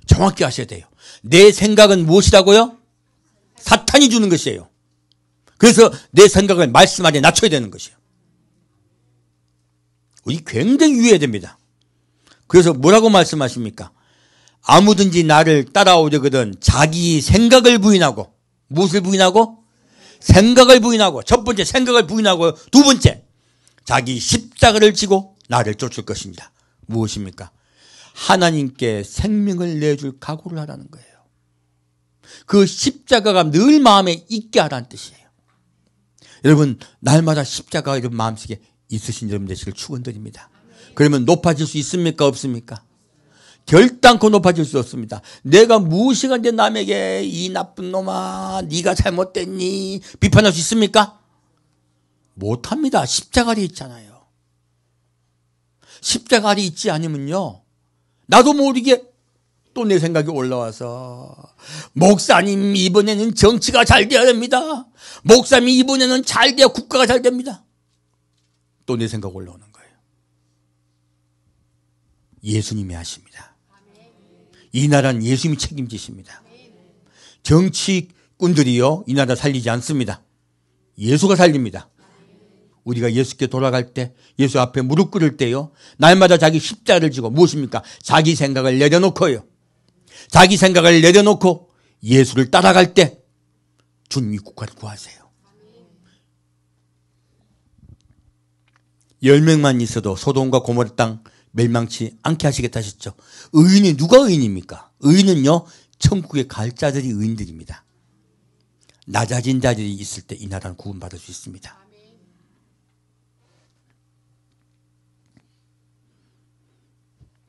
정확히 아셔야 돼요. 내 생각은 무엇이라고요? 사탄이 주는 것이에요. 그래서 내 생각을 말씀 안에 낮춰야 되는 것이에요. 우리 굉장히 유의해야 됩니다. 그래서 뭐라고 말씀하십니까? 아무든지 나를 따라오려거든 자기 생각을 부인하고, 무엇을 부인하고? 생각을 부인하고. 첫 번째 생각을 부인하고, 두 번째 자기 십자가를 지고 나를 쫓을 것입니다. 무엇입니까? 하나님께 생명을 내줄 각오를 하라는 거예요. 그 십자가가 늘 마음에 있게 하라는 뜻이에요. 여러분, 날마다 십자가가 여러분 마음속에 있으신 여러분 되시길 축원드립니다. 그러면 높아질 수 있습니까? 없습니까? 결단코 높아질 수 없습니다. 내가 무엇이간데 남에게 이 나쁜 놈아 네가 잘못됐니 비판할 수 있습니까? 못합니다. 십자가리 있잖아요. 십자가리 있지 않으면요, 나도 모르게 또 내 생각이 올라와서 목사님 이번에는 정치가 잘 돼야 됩니다. 목사님 이번에는 잘 돼야 국가가 잘 됩니다. 또 내 생각 올라오는 거예요. 예수님이 하십니다. 이 나라는 예수님이 책임지십니다. 정치꾼들이요 이 나라 살리지 않습니다. 예수가 살립니다. 우리가 예수께 돌아갈 때, 예수 앞에 무릎 꿇을 때요, 날마다 자기 십자가를 지고 무엇입니까? 자기 생각을 내려놓고요, 자기 생각을 내려놓고 예수를 따라갈 때 주님이 국가를 구하세요. 10명만 있어도 소돔과 고모라 땅 멸망치 않게 하시겠다 하셨죠. 의인이 누가 의인입니까? 의인은요 천국에 갈 자들이 의인들입니다. 낮아진 자들이 있을 때 이 나라는 구원받을 수 있습니다.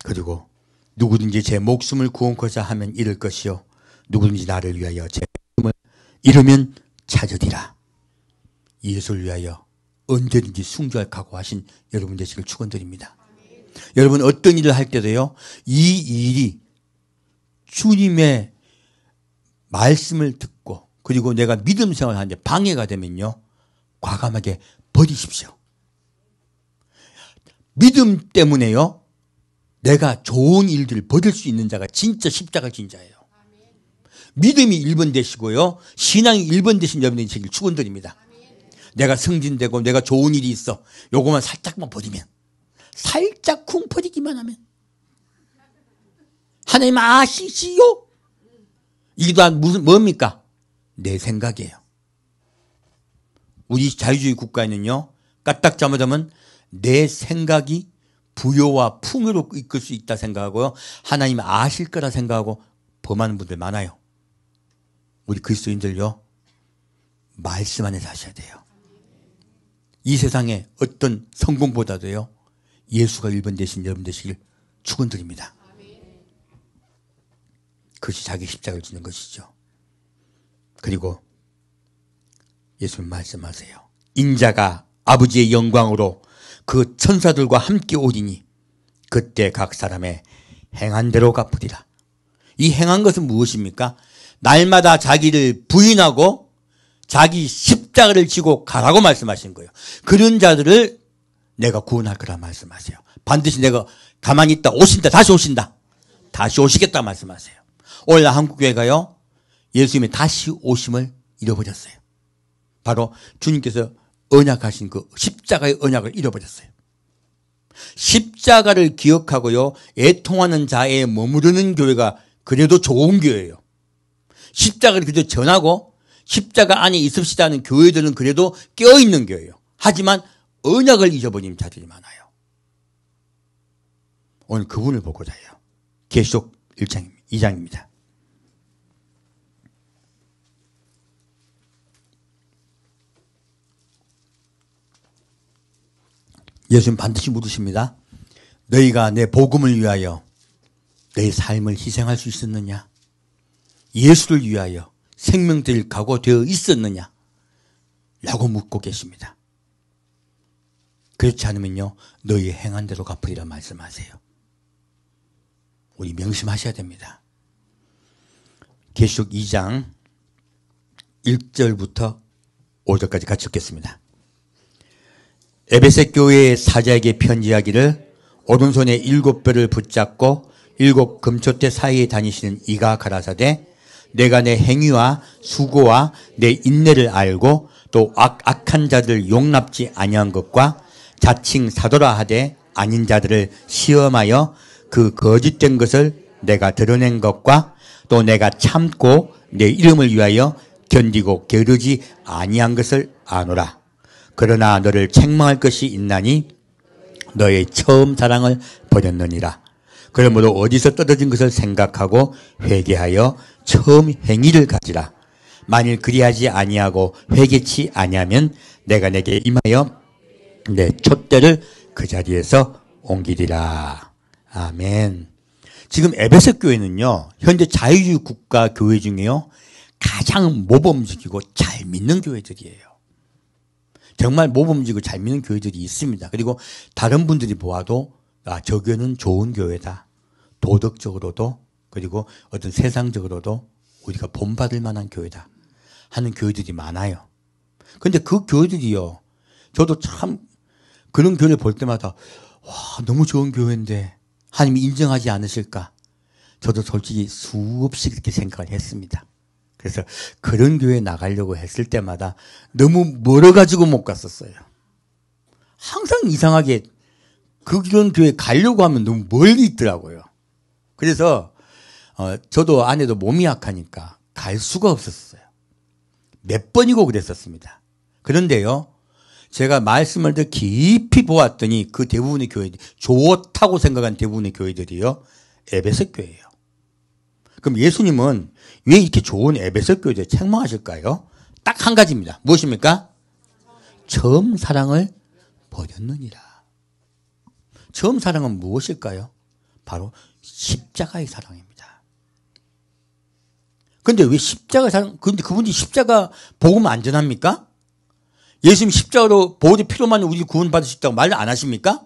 그리고 누구든지 제 목숨을 구원코자 하면 잃을 것이요 누구든지 나를 위하여 제 목숨을 잃으면 찾으리라. 예수를 위하여 언제든지 순교할 각오하신 여러분 되시길 축원드립니다. 여러분 어떤 일을 할 때도요 이 일이 주님의 말씀을 듣고 그리고 내가 믿음 생활을 하는데 방해가 되면요 과감하게 버리십시오. 믿음 때문에요 내가 좋은 일들을 버릴 수 있는 자가 진짜 십자가 진 자예요. 믿음이 1번 되시고요 신앙이 1번 되신 여러분들이 되길 축원드립니다. 내가 승진되고 내가 좋은 일이 있어 요거만 살짝만 버리면, 살짝 쿵 버리기만 하면 하나님 아시지요? 이게 다 무슨 뭡니까? 내 생각이에요. 우리 자유주의 국가에는요 까딱 잘못하면 내 생각이 부요와 풍요로 이끌 수 있다 생각하고요 하나님 아실 거라 생각하고 범하는 분들 많아요. 우리 그리스도인들요 말씀 안에서 하셔야 돼요. 이 세상에 어떤 성공보다도요 예수가 1번 되신 여러분 되시길 축원드립니다. 그것이 자기 십자가를 지는 것이죠. 그리고 예수님 말씀하세요. 인자가 아버지의 영광으로 그 천사들과 함께 오리니 그때 각 사람의 행한 대로 갚으리라. 이 행한 것은 무엇입니까? 날마다 자기를 부인하고 자기 십자가를 지고 가라고 말씀하신 거예요. 그런 자들을 내가 구원할 거라 말씀하세요. 반드시 내가 가만히 있다 오신다, 다시 오신다, 다시 오시겠다 말씀하세요. 오늘 한국교회가요 예수님의 다시 오심을 잃어버렸어요. 바로 주님께서 언약하신 그 십자가의 언약을 잃어버렸어요. 십자가를 기억하고요 애통하는 자에 머무르는 교회가 그래도 좋은 교회예요. 십자가를 그래도 전하고 십자가 안에 있읍시다는 교회들은 그래도 깨어있는 교회예요. 하지만 언약을 잊어버린 자들이 많아요. 오늘 그분을 보고자 해요. 계시록 2장입니다. 예수님 반드시 물으십니다. 너희가 내 복음을 위하여 너희 삶을 희생할 수 있었느냐? 예수를 위하여 생명 드릴 각오되어 있었느냐? 라고 묻고 계십니다. 그렇지 않으면요 너희 행한 대로 갚으리라 말씀하세요. 우리 명심하셔야 됩니다. 계시록 2장 1절부터 5절까지 같이 읽겠습니다. 에베소 교회의 사자에게 편지하기를 오른손에 7뼈를 붙잡고 7 금초대 사이에 다니시는 이가 가라사대 내가 내 행위와 수고와 내 인내를 알고 또 악한 자들 용납지 아니한 것과 자칭 사도라 하되 아닌 자들을 시험하여 그 거짓된 것을 내가 드러낸 것과 또 내가 참고 내 이름을 위하여 견디고 게으르지 아니한 것을 아노라. 그러나 너를 책망할 것이 있나니 너의 처음 사랑을 버렸느니라. 그러므로 어디서 떨어진 것을 생각하고 회개하여 처음 행위를 가지라. 만일 그리하지 아니하고 회개치 아니하면 내가 내게 임하여 내 촛대를 그 자리에서 옮기리라. 아멘. 지금 에베소 교회는요, 현재 자유주의 국가 교회 중에요, 가장 모범적이고 잘 믿는 교회들이에요. 정말 모범적이고 잘 믿는 교회들이 있습니다. 그리고 다른 분들이 보아도 저 교회는 좋은 교회다. 도덕적으로도 그리고 어떤 세상적으로도 우리가 본받을 만한 교회다 하는 교회들이 많아요. 그런데 그 교회들이요, 저도 참 그런 교회를 볼 때마다 와, 너무 좋은 교회인데 하나님이 인정하지 않으실까? 저도 솔직히 수없이 그렇게 생각을 했습니다. 그래서 그런 교회에 나가려고 했을 때마다 너무 멀어가지고 못 갔었어요. 항상 이상하게 그런 교회에 가려고 하면 너무 멀리 있더라고요. 그래서 저도 아내도 몸이 약하니까 갈 수가 없었어요. 몇 번이고 그랬었습니다. 그런데요, 제가 말씀을 더 깊이 보았더니 그 대부분의 교회들이, 좋다고 생각한 대부분의 교회들이요, 에베소 교회예요. 그럼 예수님은 왜 이렇게 좋은 에베소 교회에 책망하실까요? 딱 한 가지입니다. 무엇입니까? 처음 사랑을 버렸느니라. 처음 사랑은 무엇일까요? 바로 십자가의 사랑입니다. 그런데 왜 십자가 사랑, 그런데 그분이 십자가 복음 안 전합니까? 예수님 십자가로 보혈의 피로만 우리 구원받을 수 있다고 말 안 하십니까?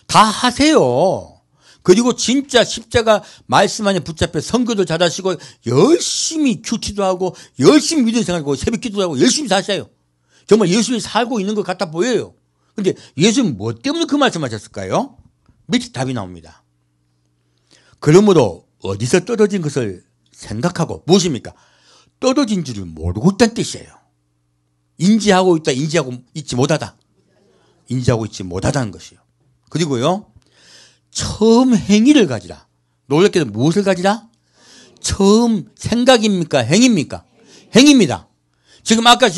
다 하세요. 그리고 진짜 십자가 말씀 안에 붙잡혀 선교도 잘하시고 열심히 큐티도 하고 열심히 믿음 생활하고 새벽 기도도 하고 열심히 사셔요. 정말 예수님이 살고 있는 것 같아 보여요. 그런데 예수님 뭐 때문에 그 말씀하셨을까요? 밑에 답이 나옵니다. 그러므로 어디서 떨어진 것을 생각하고, 무엇입니까? 떨어진 줄을 모르고 있다는 뜻이에요. 인지하고 있다, 인지하고 있지 못하다. 인지하고 있지 못하다는 것이요. 그리고요, 처음 행위를 가지라. 놀랍게도 무엇을 가지라? 처음 생각입니까? 행입니까? 행입니다. 지금 아까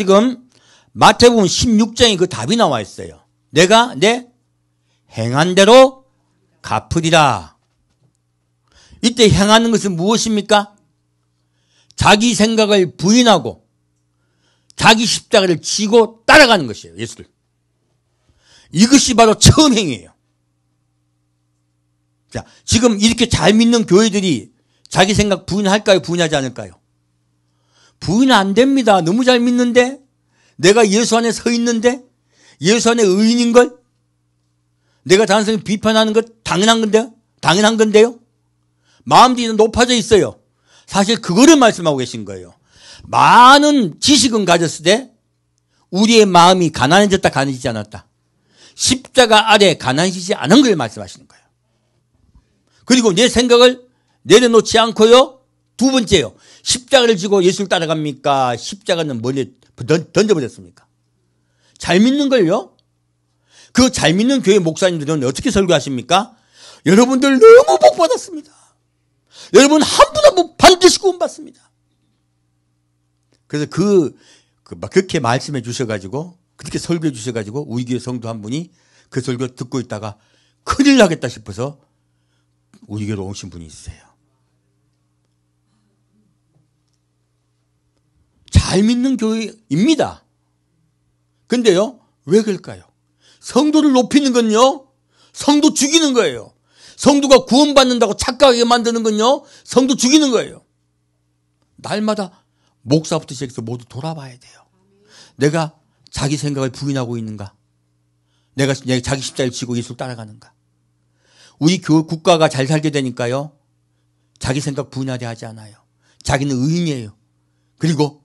마태복음 16장에 그 답이 나와 있어요. 내가 내 행한 대로 갚으리라. 이때 행하는 것은 무엇입니까? 자기 생각을 부인하고 자기 십자가를 지고 따라가는 것이에요. 예수를. 이것이 바로 처음 행위예요. 자, 지금 이렇게 잘 믿는 교회들이 자기 생각 부인할까요? 부인하지 않을까요? 부인 안 됩니다. 너무 잘 믿는데? 내가 예수 안에 서 있는데? 예수 안에 의인인걸? 내가 다른 사람을 비판하는 것 당연한 건데요? 당연한 건데요? 마음들이 높아져 있어요. 사실 그거를 말씀하고 계신 거예요. 많은 지식은 가졌을 때 우리의 마음이 가난해졌다, 가난해지지 않았다. 십자가 아래 가난해지지 않은 걸 말씀하시는 거예요. 그리고 내 생각을 내려놓지 않고요. 두 번째요. 십자가를 지고 예수를 따라갑니까? 십자가는 멀리 던져버렸습니까? 잘 믿는 걸요. 그 잘 믿는 교회 목사님들은 어떻게 설교하십니까? 여러분들 너무 복 받았습니다. 여러분 한 분 한 분 반드시 구원받습니다. 그래서 그렇게 말씀해 주셔가지고, 그렇게 설교해 주셔가지고, 우리 교회 성도 한 분이 그 설교 듣고 있다가 큰일 나겠다 싶어서 우리 교회로 오신 분이 있어요. 잘 믿는 교회입니다. 근데요, 왜 그럴까요? 성도를 높이는 건요, 성도 죽이는 거예요. 성도가 구원받는다고 착각하게 만드는 건요, 성도 죽이는 거예요. 날마다 목사부터 시작해서 모두 돌아봐야 돼요. 내가 자기 생각을 부인하고 있는가? 내가 자기 십자가를 지고 예수를 따라가는가? 우리 국가가 잘 살게 되니까요, 자기 생각 부인하려 하지 않아요. 자기는 의인이에요. 그리고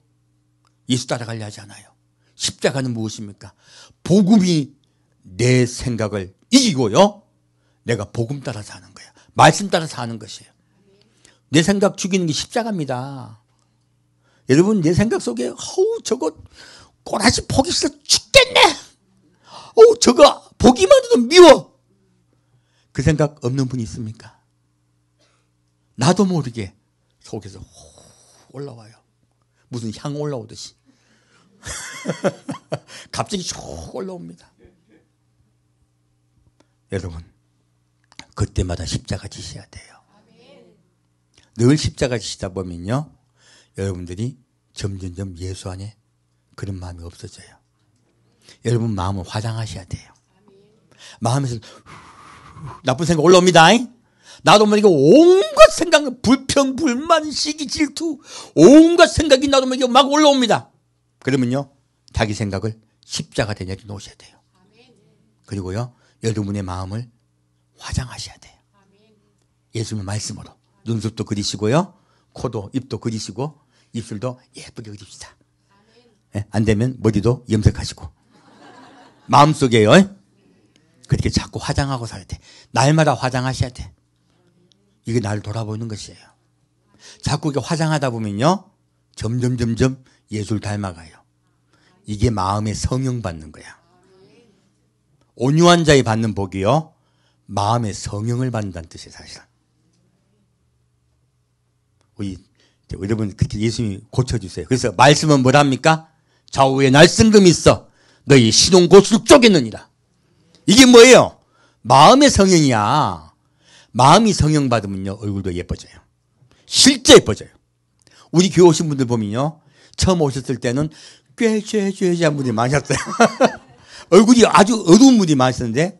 예수 따라가려 하지 않아요. 십자가는 무엇입니까? 복음이 내 생각을 이기고요, 내가 복음 따라 사는 거예요. 말씀 따라 사는 것이에요. 내 생각 죽이는 게 십자가입니다. 여러분, 내 생각 속에 저거 꼬라지 보기 싫어 죽겠네. 저거 보기만 해도 미워. 그 생각 없는 분이 있습니까? 나도 모르게 속에서 올라와요. 무슨 향 올라오듯이. 갑자기 쭉 올라옵니다. 여러분, 그때마다 십자가 지셔야 돼요. 늘 십자가 지시다 보면요, 여러분들이 점점점 예수 안에 그런 마음이 없어져요. 여러분 마음을 화장하셔야 돼요. 마음에서 나쁜 생각 올라옵니다. 나도 모르게 온갖 생각, 불평, 불만, 시기, 질투, 온갖 생각이 나도 모르게 막 올라옵니다. 그러면요, 자기 생각을 십자가에 내려놓으셔야 돼요. 그리고요, 여러분의 마음을 화장하셔야 돼요. 예수님의 말씀으로 눈썹도 그리시고요, 코도 입도 그리시고 입술도 예쁘게 그립시다. 네? 안 되면 머리도 염색하시고 마음속에요, 그렇게 자꾸 화장하고 살아야 돼. 날마다 화장하셔야 돼. 이게 나를 돌아보는 것이에요. 자꾸 이렇게 화장하다 보면요, 점점 예수를 닮아가요. 이게 마음의 성령 받는 거야. 온유한 자의 받는 복이요, 마음의 성령을 받는다는 뜻이에요. 사실은 우리 여러분 그렇게 예수님이 고쳐주세요. 그래서 말씀은 뭐랍니까? 좌우에 날성금이 있어 너희 시동 고수를 쪼개느니라. 이게 뭐예요? 마음의 성령이야. 마음이 성령 받으면요, 얼굴도 예뻐져요. 실제 예뻐져요. 우리 교회 오신 분들 보면요, 처음 오셨을 때는 꾀죄죄죄한 분들이 많으셨어요. 얼굴이 아주 어두운 분들이 많으셨는데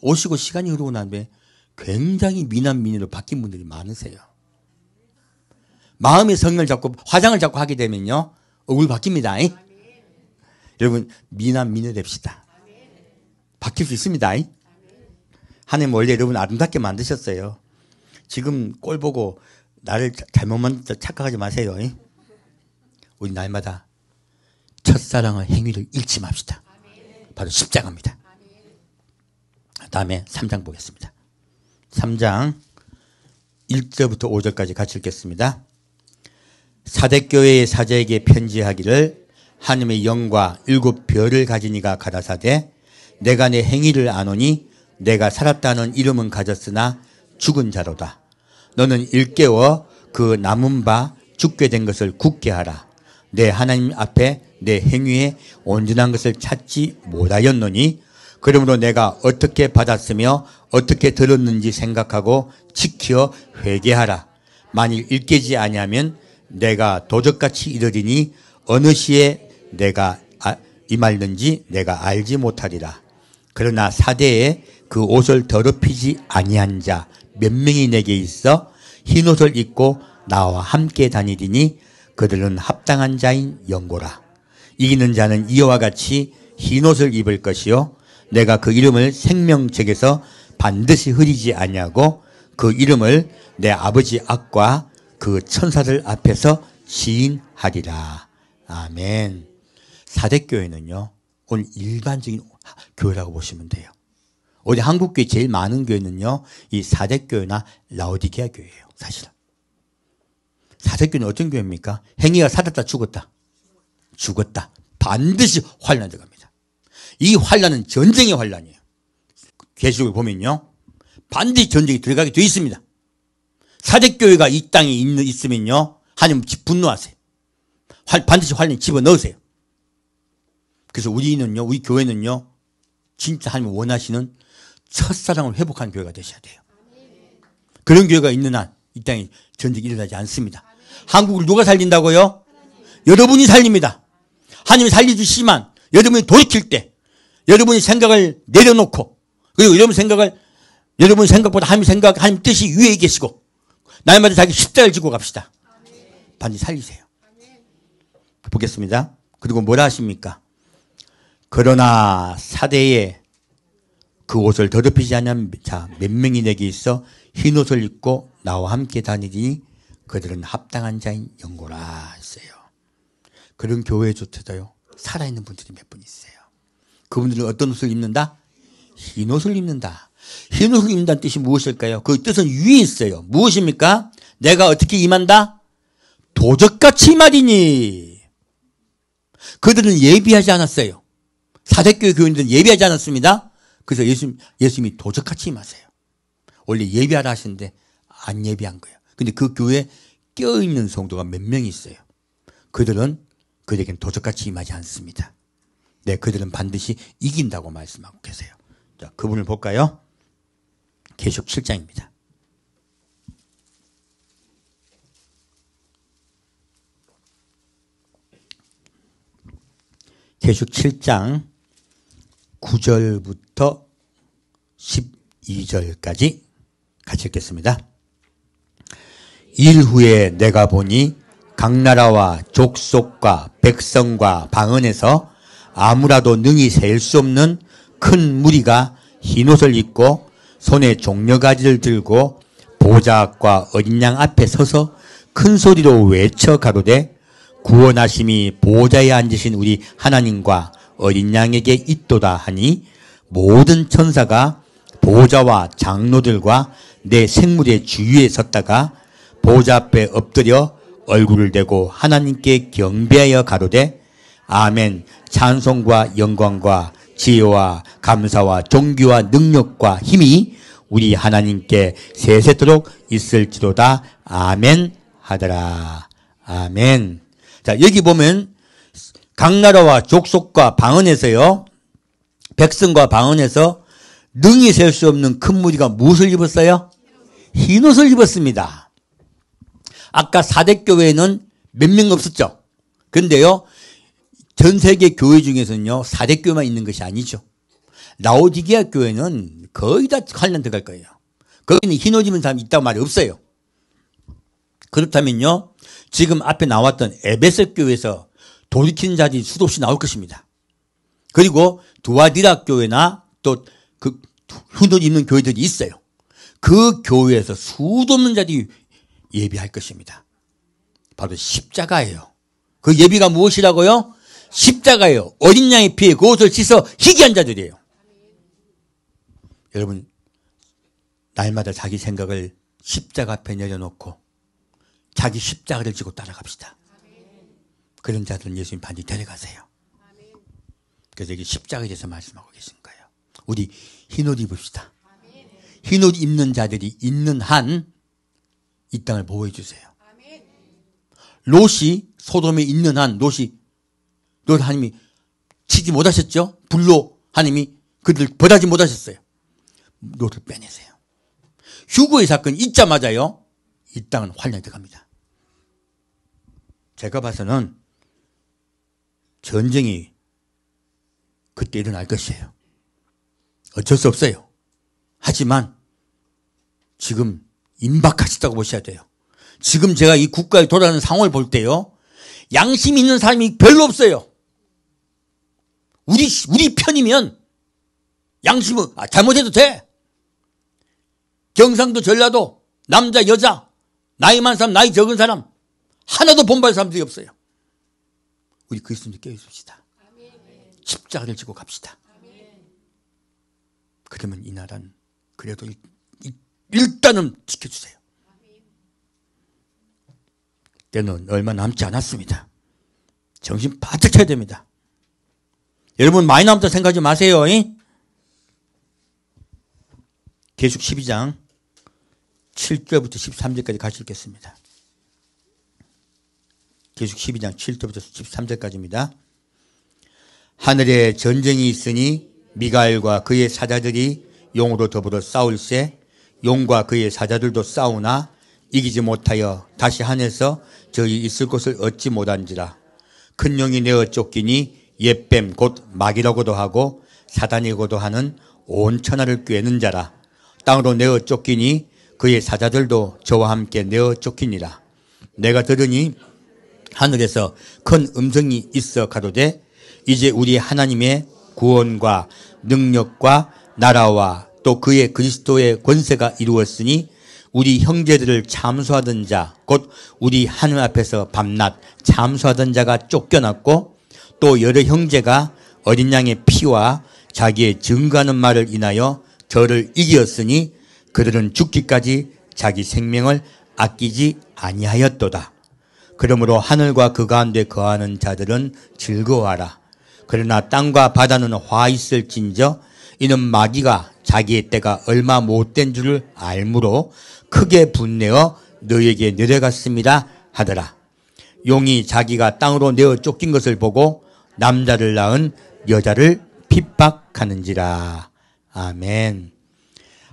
오시고 시간이 흐르고 난 뒤에 굉장히 미남 미녀로 바뀐 분들이 많으세요. 마음의 성령을 잡고 화장을 잡고 하게 되면요, 얼굴 바뀝니다. 여러분 미남 미녀 됩시다. 바뀔 수 있습니다. 하나님 원래 여러분 아름답게 만드셨어요. 지금 꼴 보고 나를 잘못 만든다 착각하지 마세요. 우리 날마다 첫사랑의 행위를 잃지 맙시다. 바로 십자가입니다. 다음에 3장 보겠습니다. 3장 1절부터 5절까지 같이 읽겠습니다. 사대교회의 사제에게 편지하기를 하나님의 영과 7별을 가진 이가 가라사대 내가 내 행위를 아노니 내가 살았다는 이름은 가졌으나 죽은 자로다. 너는 일깨워 그 남은 바 죽게 된 것을 굳게 하라. 내 하나님 앞에 내 행위에 온전한 것을 찾지 못하였노니 그러므로 내가 어떻게 받았으며 어떻게 들었는지 생각하고 지켜 회개하라. 만일 일깨지 아니하면 내가 도적같이 이르리니 어느 시에 내가 임할는지 내가 알지 못하리라. 그러나 사대에 그 옷을 더럽히지 아니한 자 몇 명이 내게 있어 흰옷을 입고 나와 함께 다니리니 그들은 합당한 자인 영고라. 이기는 자는 이와 같이 흰옷을 입을 것이요 내가 그 이름을 생명책에서 반드시 흐리지 아니하고 그 이름을 내 아버지 앞과 그 천사들 앞에서 시인하리라. 아멘. 사대교회는요, 오늘 일반적인 교회라고 보시면 돼요. 어디 한국교회 제일 많은 교회는요, 이 사대교회나 라오디게아 교회예요. 사실은. 사대교회는 어떤 교회입니까? 행위가 살았다 죽었다. 죽었다. 반드시 환란 들어갑니다. 이 환란은 전쟁의 환란이에요. 계시록을 보면요, 반드시 전쟁이 들어가게 되어 있습니다. 사대교회가 이 땅에 있으면요, 하나님 분노하세요. 반드시 환란 집어넣으세요. 그래서 우리는요, 우리 교회는요, 진짜 하나님 원하시는 첫사랑을 회복하는 교회가 되셔야 돼요. 그런 교회가 있는 한 이 땅에 전쟁이 일어나지 않습니다. 한국을 누가 살린다고요? 여러분이 살립니다. 하나님이 살려주시지만 여러분이 돌이킬 때 여러분이 생각을 내려놓고 그리고 여러분 생각보다 하나님 뜻이 위에 계시고 날마다 자기 십자가를 지고 갑시다. 반드시 살리세요. 보겠습니다. 그리고 뭐라 하십니까? 그러나 사대에 그 옷을 더럽히지 않은 자 몇 명이 내게 있어 흰 옷을 입고 나와 함께 다니니 그들은 합당한 자인 영고라 했어요. 그런 교회조차도요, 살아있는 분들이 몇 분 있어요. 그분들은 어떤 옷을 입는다? 흰 옷을 입는다. 흰 옷을 입는다는 뜻이 무엇일까요? 그 뜻은 위에 있어요. 무엇입니까? 내가 어떻게 임한다? 도적같이 임하리니. 그들은 예비하지 않았어요. 사대교회 교인들은 예비하지 않았습니다. 그래서 예수님이 도적같이 임하세요. 원래 예비하라 하시는데 안 예비한 거예요. 근데 그 교회에 껴있는 성도가 몇 명이 있어요. 그들은 그들에겐 도적같이 임하지 않습니다. 네, 그들은 반드시 이긴다고 말씀하고 계세요. 자, 그분을 볼까요? 계시록 7장입니다. 계시록 7장 9절부터 12절까지 같이 읽겠습니다. 일 후에 내가 보니 각 나라와 족속과 백성과 방언에서 아무라도 능히 셀 수 없는 큰 무리가 흰옷을 입고 손에 종려가지를 들고 보좌 앞과 어린 양 앞에 서서 큰 소리로 외쳐 가로되 구원하심이 보좌에 앉으신 우리 하나님과 어린 양에게 있도다 하니 모든 천사가 보좌와 장로들과 내 생물의 주위에 섰다가 보좌 앞에 엎드려 얼굴을 대고 하나님께 경배하여 가로되 아멘. 찬송과 영광과 지혜와 감사와 존귀와 능력과 힘이 우리 하나님께 세세토록 있을지로다. 아멘 하더라. 아멘. 자, 여기 보면 각 나라와 족속과 방언에서요, 백성과 방언에서 능히 셀 수 없는 큰 무리가 무엇을 입었어요? 흰옷을 입었습니다. 아까 사대교회는 몇 명 없었죠. 그런데요, 전 세계 교회 중에서는요, 사대교회만 있는 것이 아니죠. 라오디게아 교회는 거의 다 환란 들어갈 거예요. 거기는 흰옷 입은 사람이 있다고 말이 없어요. 그렇다면요, 지금 앞에 나왔던 에베소 교회에서 돌이키는 자들이 수도 없이 나올 것입니다. 그리고 두아디라 교회나 또 그 흰옷 입는 교회들이 있어요. 그 교회에서 수도 없는 자들이 예비할 것입니다. 바로 십자가예요. 그 예비가 무엇이라고요? 십자가예요. 어린 양의 피에 그 옷을 씻어 희귀한 자들이에요. 여러분, 날마다 자기 생각을 십자가 앞에 내려놓고 자기 십자가를 지고 따라갑시다. 그런 자들은 예수님 반드시 데려가세요. 그래서 여기 십자가에 대해서 말씀하고 계신 거예요. 우리 흰옷 입읍시다. 흰옷 입는 자들이 있는 한 이 땅을 보호해 주세요. 롯이 소돔에 있는 한 롯 하나님이 치지 못하셨죠? 불로 하나님이 그들 벌하지 못하셨어요. 롯을 빼내세요. 휴거의 사건이 있자마자요, 이 땅은 환란이 들어갑니다. 제가 봐서는 전쟁이 그때 일어날 것이에요. 어쩔 수 없어요. 하지만 지금 임박하시다고 보셔야 돼요. 지금 제가 이 국가에 돌아가는 상황을 볼 때요, 양심 있는 사람이 별로 없어요. 우리 편이면 양심은 잘못해도 돼. 경상도 전라도 남자 여자 나이 많은 사람 나이 적은 사람 하나도 본받을 사람들이 없어요. 우리 그리스도인들 깨어있읍시다. 십자가를 지고 갑시다. 그러면 이 나라는 그래도 일단은 지켜주세요. 때는 얼마 남지 않았습니다. 정신 바짝 차야 됩니다. 여러분 많이 남았다 생각하지 마세요. 계시록 12장 7절부터 13절까지 같이 읽겠습니다. 계시록 12장 7절부터 13절까지입니다. 하늘에 전쟁이 있으니 미가엘과 그의 사자들이 용으로 더불어 싸울세 용과 그의 사자들도 싸우나 이기지 못하여 다시 하늘에서 저희 있을 곳을 얻지 못한지라. 큰 용이 내어 쫓기니 옛뱀 곧 마귀라고도 하고 사단이라고도 하는 온 천하를 꿰는 자라. 땅으로 내어 쫓기니 그의 사자들도 저와 함께 내어 쫓기니라. 내가 들으니 하늘에서 큰 음성이 있어 가로되 이제 우리 하나님의 구원과 능력과 나라와 또 그의 그리스도의 권세가 이루었으니 우리 형제들을 참수하던 자 곧 우리 하나님 앞에서 밤낮 참수하던 자가 쫓겨났고 또 여러 형제가 어린 양의 피와 자기의 증거하는 말을 인하여 저를 이기었으니 그들은 죽기까지 자기 생명을 아끼지 아니하였도다. 그러므로 하늘과 그 가운데 거하는 자들은 즐거워하라. 그러나 땅과 바다는 화 있을진저 이는 마귀가 자기의 때가 얼마 못된 줄을 알므로 크게 분내어 너에게 내려갔습니다 하더라. 용이 자기가 땅으로 내어 쫓긴 것을 보고 남자를 낳은 여자를 핍박하는지라. 아멘.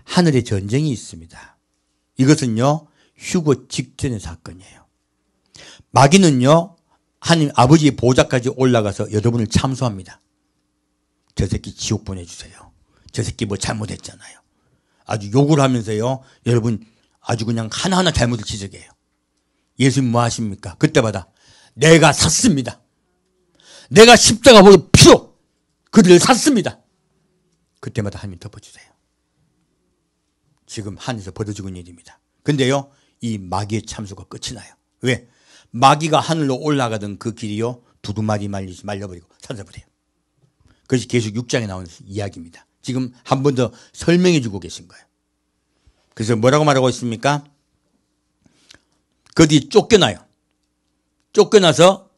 하늘에 전쟁이 있습니다. 이것은요, 휴거 직전의 사건이에요. 마귀는요, 하나님 아버지의 보좌까지 올라가서 여러분을 참소합니다. 저 새끼 지옥 보내주세요. 저 새끼 뭐 잘못했잖아요. 아주 욕을 하면서요, 여러분 아주 그냥 하나하나 잘못을 지적해요. 예수님 뭐 하십니까? 그때마다 내가 샀습니다. 내가 십자가 보고 피로 그들을 샀습니다. 그때마다 하나님 덮어주세요. 지금 하늘에서 벌어지고 있는 일입니다. 근데요, 이 마귀의 참소가 끝이 나요. 왜? 마귀가 하늘로 올라가던 그 길이요, 두루마리 말려버리고 사라져버려요. 그것이 계속 6장에 나오는 이야기입니다. 지금 한 번 더 설명해 주고 계신 거예요. 그래서 뭐라고 말하고 있습니까? 그들이 쫓겨나요. 쫓겨나서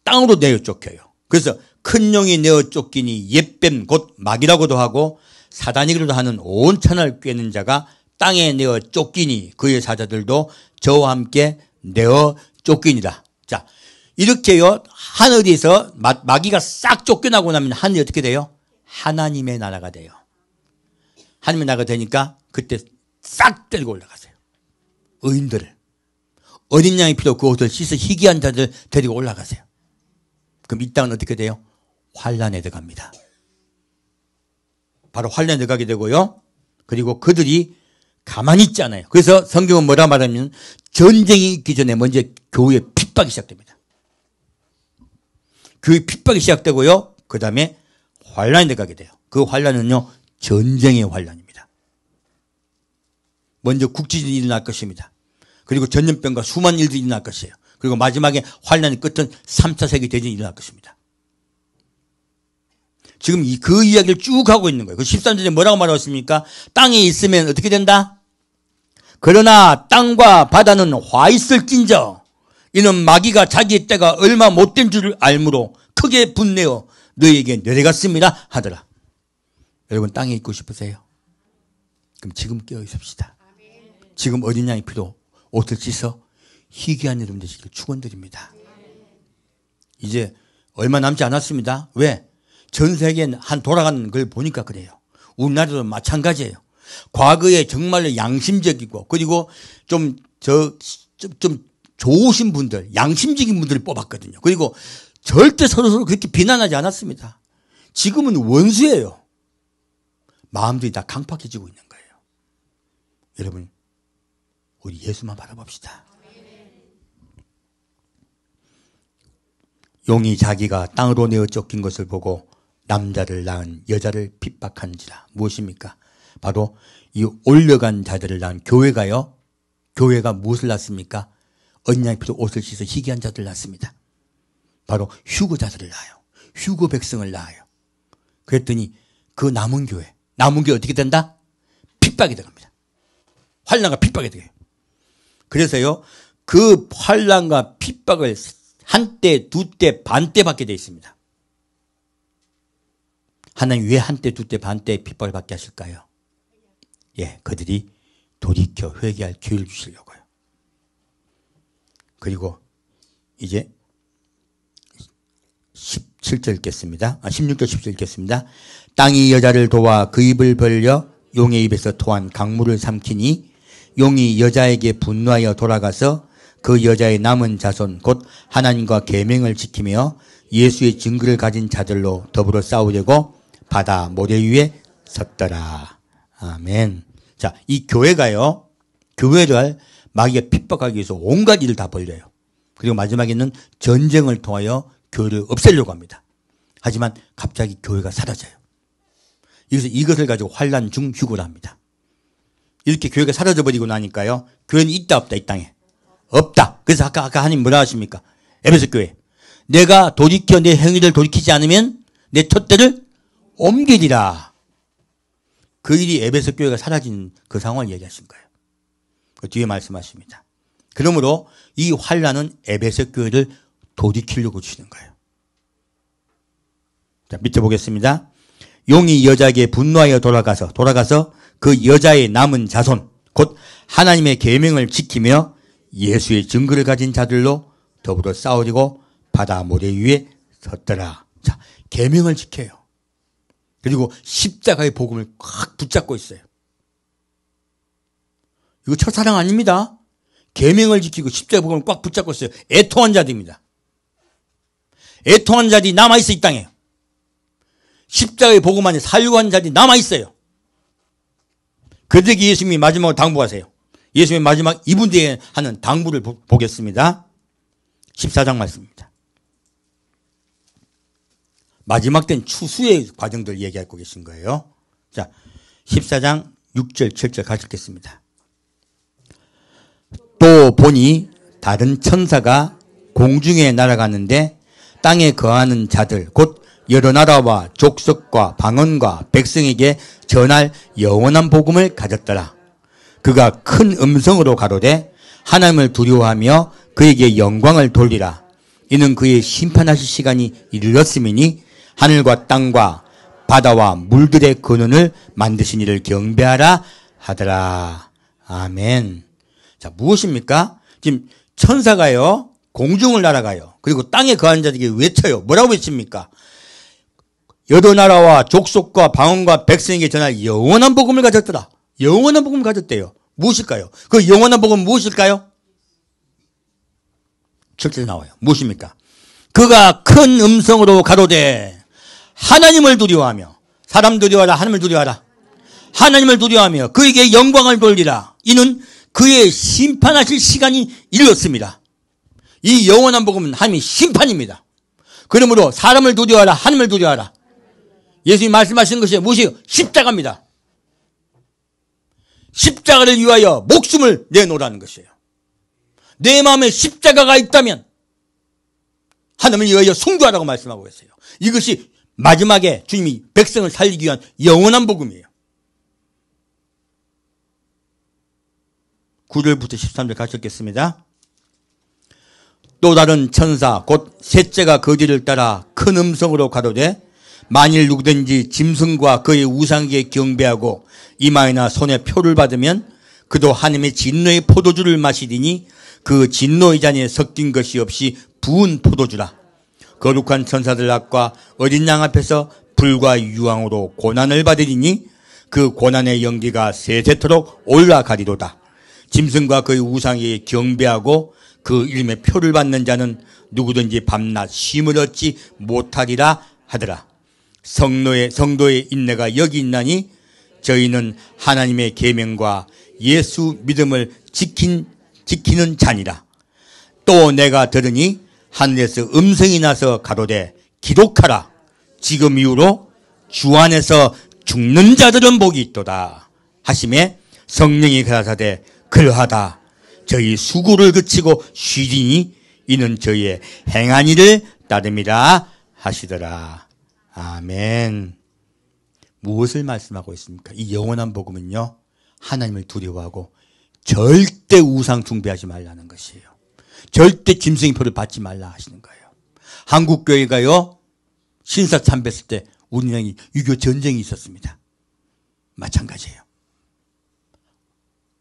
땅으로 내어 쫓겨요. 그래서 큰 용이 내어 쫓기니 옛뱀 곧 마귀라고도 하고 사단이기로도 하는 온 천하를 꿰는 자가 땅에 내어 쫓기니 그의 사자들도 저와 함께 내어 쫓기니라. 자, 이렇게요, 하늘에서 마귀가 싹 쫓겨나고 나면 하늘이 어떻게 돼요? 하나님의 나라가 돼요. 하나님의 나라가 되니까 그때 싹 데리고 올라가세요. 의인들을. 어린 양의 피로 그 옷을 씻어 희귀한 자들 데리고 올라가세요. 그럼 이 땅은 어떻게 돼요? 환란에 들어갑니다. 바로 환란에 들어가게 되고요. 그리고 그들이 가만히 있지 않아요. 그래서 성경은 뭐라 말하면 전쟁이 있기 전에 먼저 교회의 핍박이 시작됩니다. 교회의 핍박이 시작되고요. 그 다음에 환란에 들어가게 돼요. 그 환란은요, 전쟁의 환란입니다. 먼저 국지진이 일어날 것입니다. 그리고 전염병과 수많은 일들이 일어날 것이에요. 그리고 마지막에 환란의 끝은 3차 세계대전이 일어날 것입니다. 지금 그 이야기를 쭉 하고 있는 거예요. 그 13절에 뭐라고 말하고 있습니까? 땅에 있으면 어떻게 된다? 그러나 땅과 바다는 화 있을진저 이는 마귀가 자기의 때가 얼마 못된 줄을 알므로 크게 분내어 너희에게 내려갔습니다 하더라. 여러분 땅에 있고 싶으세요? 그럼 지금 깨어 있읍시다. 지금 어린 양의 피로 옷을 씻어 희귀한 여러분 되시길 축원드립니다. 이제 얼마 남지 않았습니다. 왜? 전 세계에 한 돌아가는 걸 보니까 그래요. 우리나라도 마찬가지예요. 과거에 정말로 양심적이고 그리고 좀 좋으신 분들, 양심적인 분들을 뽑았거든요. 그리고 절대 서로 그렇게 비난하지 않았습니다. 지금은 원수예요. 마음들이 다 강팍해지고 있는 거예요. 여러분, 우리 예수만 바라봅시다. 용이 자기가 땅으로 내어 쫓긴 것을 보고 남자를 낳은 여자를 핍박한지라. 무엇입니까? 바로 이 올려간 자들을 낳은 교회가요. 교회가 무엇을 낳습니까? 어린 양의 피로 옷을 씻어 희귀한 자들을 낳습니다. 바로 휴거자들을 낳아요. 휴거 백성을 낳아요. 그랬더니 그 남은 교회 어떻게 된다? 핍박이 들어갑니다. 환난과 핍박이 들어가요. 그래서요, 그 환난과 핍박을 한때, 두때, 반때 받게 되어 있습니다. 하나님 왜 한때, 두때, 반때 핍박을 받게 하실까요? 예, 그들이 돌이켜 회개할 기회를 주시려고요. 그리고 이제 17절 읽겠습니다. 16절 17절 읽겠습니다. 땅이 여자를 도와 그 입을 벌려 용의 입에서 토한 강물을 삼키니 용이 여자에게 분노하여 돌아가서 그 여자의 남은 자손 곧 하나님과 계명을 지키며 예수의 증거를 가진 자들로 더불어 싸우려고 바다 모래 위에 섰더라. 아멘. 자, 이 교회가요, 교회를 마귀가 핍박하기 위해서 온갖 일을 다 벌려요. 그리고 마지막에는 전쟁을 통하여 교회를 없애려고 합니다. 하지만 갑자기 교회가 사라져요. 이것을 가지고 환난 중 휴거를 합니다. 이렇게 교회가 사라져버리고 나니까요, 교회는 있다 없다 이 땅에? 없다. 그래서 아까 하나님 뭐라 하십니까? 에베소 교회. 내가 돌이켜 내 행위를 돌이키지 않으면 내 톳대를 옮기리라. 그 일이 에베소 교회가 사라진 그 상황을 얘기하신 거예요. 그 뒤에 말씀하십니다. 그러므로 이 환란은 에베소 교회를 돌이키려고 주시는 거예요. 자, 밑에 보겠습니다. 용이 여자에게 분노하여 돌아가서 그 여자의 남은 자손 곧 하나님의 계명을 지키며 예수의 증거를 가진 자들로 더불어 싸우리고 바다 모래 위에 섰더라. 자, 계명을 지켜요. 그리고 십자가의 복음을 꽉 붙잡고 있어요. 이거 첫사랑 아닙니다. 계명을 지키고 십자가의 복음을 꽉 붙잡고 있어요. 애통한 자들입니다. 애통한 자들이 남아있어 이 땅에. 십자가의 복음 안에 살려고 하는 자들이 남아있어요. 그들에게 예수님이 마지막으로 당부하세요. 예수님의 마지막 이분들에게 하는 당부를 보겠습니다. 14장 말씀입니다. 마지막 된 추수의 과정들을 얘기하고 계신 거예요. 자, 14장 6절 7절 같이 읽겠습니다. 또 보니 다른 천사가 공중에 날아가는데 땅에 거하는 자들 곧 여러 나라와 족속과 방언과 백성에게 전할 영원한 복음을 가졌더라. 그가 큰 음성으로 가로되 하나님을 두려워하며 그에게 영광을 돌리라. 이는 그의 심판하실 시간이 이르렀음이니 하늘과 땅과 바다와 물들의 근원을 만드신 이를 경배하라 하더라. 아멘. 자, 무엇입니까? 지금 천사가요 공중을 날아가요. 그리고 땅에 거하는 자들에게 외쳐요. 뭐라고 외칩니까? 여러 나라와 족속과 방언과 백성에게 전할 영원한 복음을 가졌더라. 영원한 복음을 가졌대요. 무엇일까요? 그 영원한 복음은 무엇일까요? 7절 나와요. 무엇입니까? 그가 큰 음성으로 가로되 하나님을 두려워하며 사람 두려워하라 하나님을 두려워하라. 하나님을 두려워하며 그에게 영광을 돌리라. 이는 그의 심판하실 시간이 이르렀습니다. 이 영원한 복음은 하나님의 심판입니다. 그러므로 사람을 두려워하라 하나님을 두려워하라. 예수님이 말씀하신 것이 무엇이에요? 십자가입니다. 십자가를 위하여 목숨을 내놓으라는 것이에요. 내 마음에 십자가가 있다면 하나님을 위하여 순교하라고 말씀하고 계세요. 이것이 마지막에 주님이 백성을 살리기 위한 영원한 복음이에요. 9절부터 13절 같이 읽겠습니다. 또 다른 천사 곧 셋째가 그 뒤를 따라 큰 음성으로 가로되 만일 누구든지 짐승과 그의 우상에게 경배하고 이마에나 손에 표를 받으면 그도 하나님의 진노의 포도주를 마시리니 그 진노의 잔에 섞인 것이 없이 부은 포도주라. 거룩한 천사들 앞과 어린 양 앞에서 불과 유황으로 고난을 받으리니 그 고난의 연기가 세세토록 올라가리로다. 짐승과 그의 우상에게 경배하고 그 이름의 표를 받는 자는 누구든지 밤낮 쉼을 얻지 못하리라 하더라. 성도의 인내가 여기 있나니 저희는 하나님의 계명과 예수 믿음을 지키는 자니라. 또 내가 들으니 하늘에서 음성이 나서 가로되 기록하라. 지금 이후로 주 안에서 죽는 자들은 복이 있도다 하심에 성령이 가라사대 그러하다. 저희 수고를 그치고 쉬리니 이는 저희의 행한 일을 따름이라 하시더라. 아멘. 무엇을 말씀하고 있습니까? 이 영원한 복음은요, 하나님을 두려워하고 절대 우상 숭배하지 말라는 것이에요. 절대 짐승의 표를 받지 말라 하시는 거예요. 한국교회가요, 신사 참배했을 때 우리나라에 6.25 전쟁이 있었습니다. 마찬가지예요.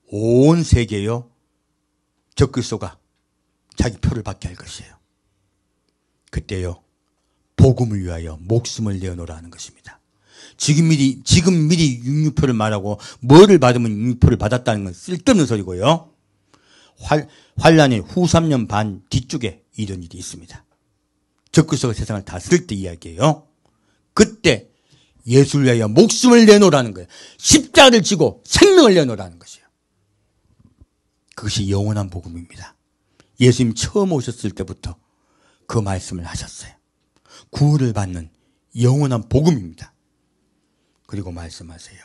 온 세계요, 적그리스도가 자기 표를 받게 할 것이에요. 그때요, 복음을 위하여 목숨을 내어놓으라는 것입니다. 지금 미리 6.6표를 말하고 뭐를 받으면 6.6표를 받았다는 건 쓸데없는 소리고요. 환란의 후 3년 반 뒤쪽에 이런 일이 있습니다. 적그리스도가 세상을 다스릴 때 이야기예요. 그때 예수를 위하여 목숨을 내놓으라는 거예요. 십자가를 지고 생명을 내놓으라는 것이에요. 그것이 영원한 복음입니다. 예수님 처음 오셨을 때부터 그 말씀을 하셨어요. 구원을 받는 영원한 복음입니다. 그리고 말씀하세요.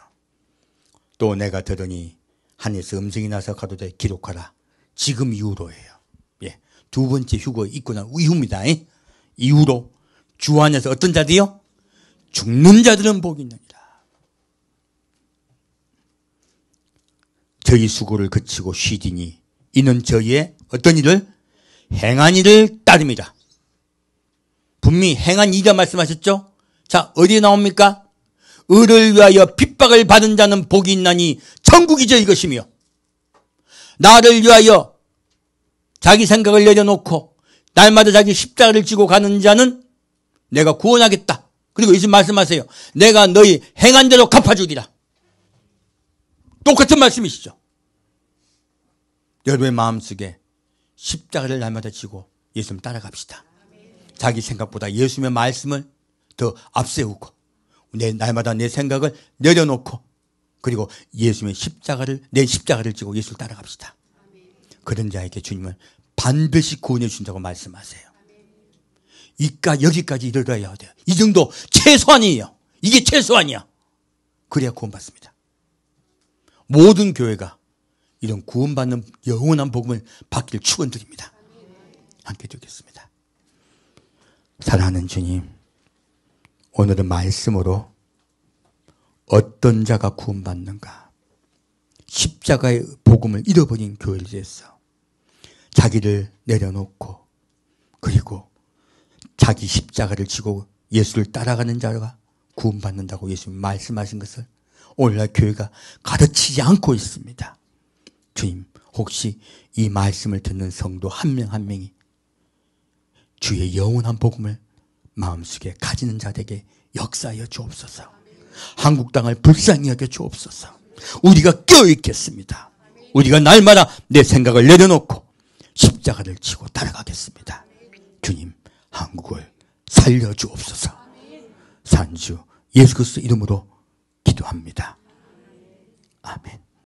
또 내가 들으니 하늘에서 음성이 나서 가로되 기록하라. 지금 이후로예요. 예, 두 번째 휴거 있고 난 이후입니다. 이후로 주 안에서 어떤 자들이요? 죽는 자들은 복이 있느니라. 저희 수고를 그치고 쉬디니 이는 저희의 어떤 일을? 행한 일을 따릅니다. 분명히 행한 일이라 말씀하셨죠? 자, 어디에 나옵니까? 의를 위하여 핍박을 받은 자는 복이 있나니 천국이 저희 것이며, 나를 위하여 자기 생각을 내려놓고 날마다 자기 십자가를 지고 가는 자는 내가 구원하겠다. 그리고 예수님 말씀하세요. 내가 너희 행한 대로 갚아주리라. 똑같은 말씀이시죠. 여러분의 마음속에 십자가를 날마다 지고 예수님 따라갑시다. 자기 생각보다 예수님의 말씀을 더 앞세우고 날마다 내 생각을 내려놓고 그리고 예수님의 내 십자가를 지고 예수를 따라갑시다. 그런 자에게 주님은 반드시 구원해 준다고 말씀하세요. 여기까지 이르러야 돼요. 이 정도 최소한이에요. 이게 최소한이야. 그래야 구원받습니다. 모든 교회가 이런 구원받는 영원한 복음을 받기를 축원드립니다. 함께 드리겠습니다. 사랑하는 주님, 오늘은 말씀으로 어떤 자가 구원받는가, 십자가의 복음을 잃어버린 교회를 위해서 자기를 내려놓고 그리고 자기 십자가를 지고 예수를 따라가는 자가 구원받는다고 예수님 말씀하신 것을 오늘날 교회가 가르치지 않고 있습니다. 주님, 혹시 이 말씀을 듣는 성도 한 명 한 명이 주의 영원한 복음을 마음속에 가지는 자에게 역사하여 주옵소서. 한국 땅을 불쌍히 여겨 주옵소서. 우리가 깨어있겠습니다. 우리가 날마다 내 생각을 내려놓고 십자가를 지고 따라가겠습니다. 주님, 한국을 살려주옵소서. 산주 예수 그리스도 이름으로 기도합니다. 아멘.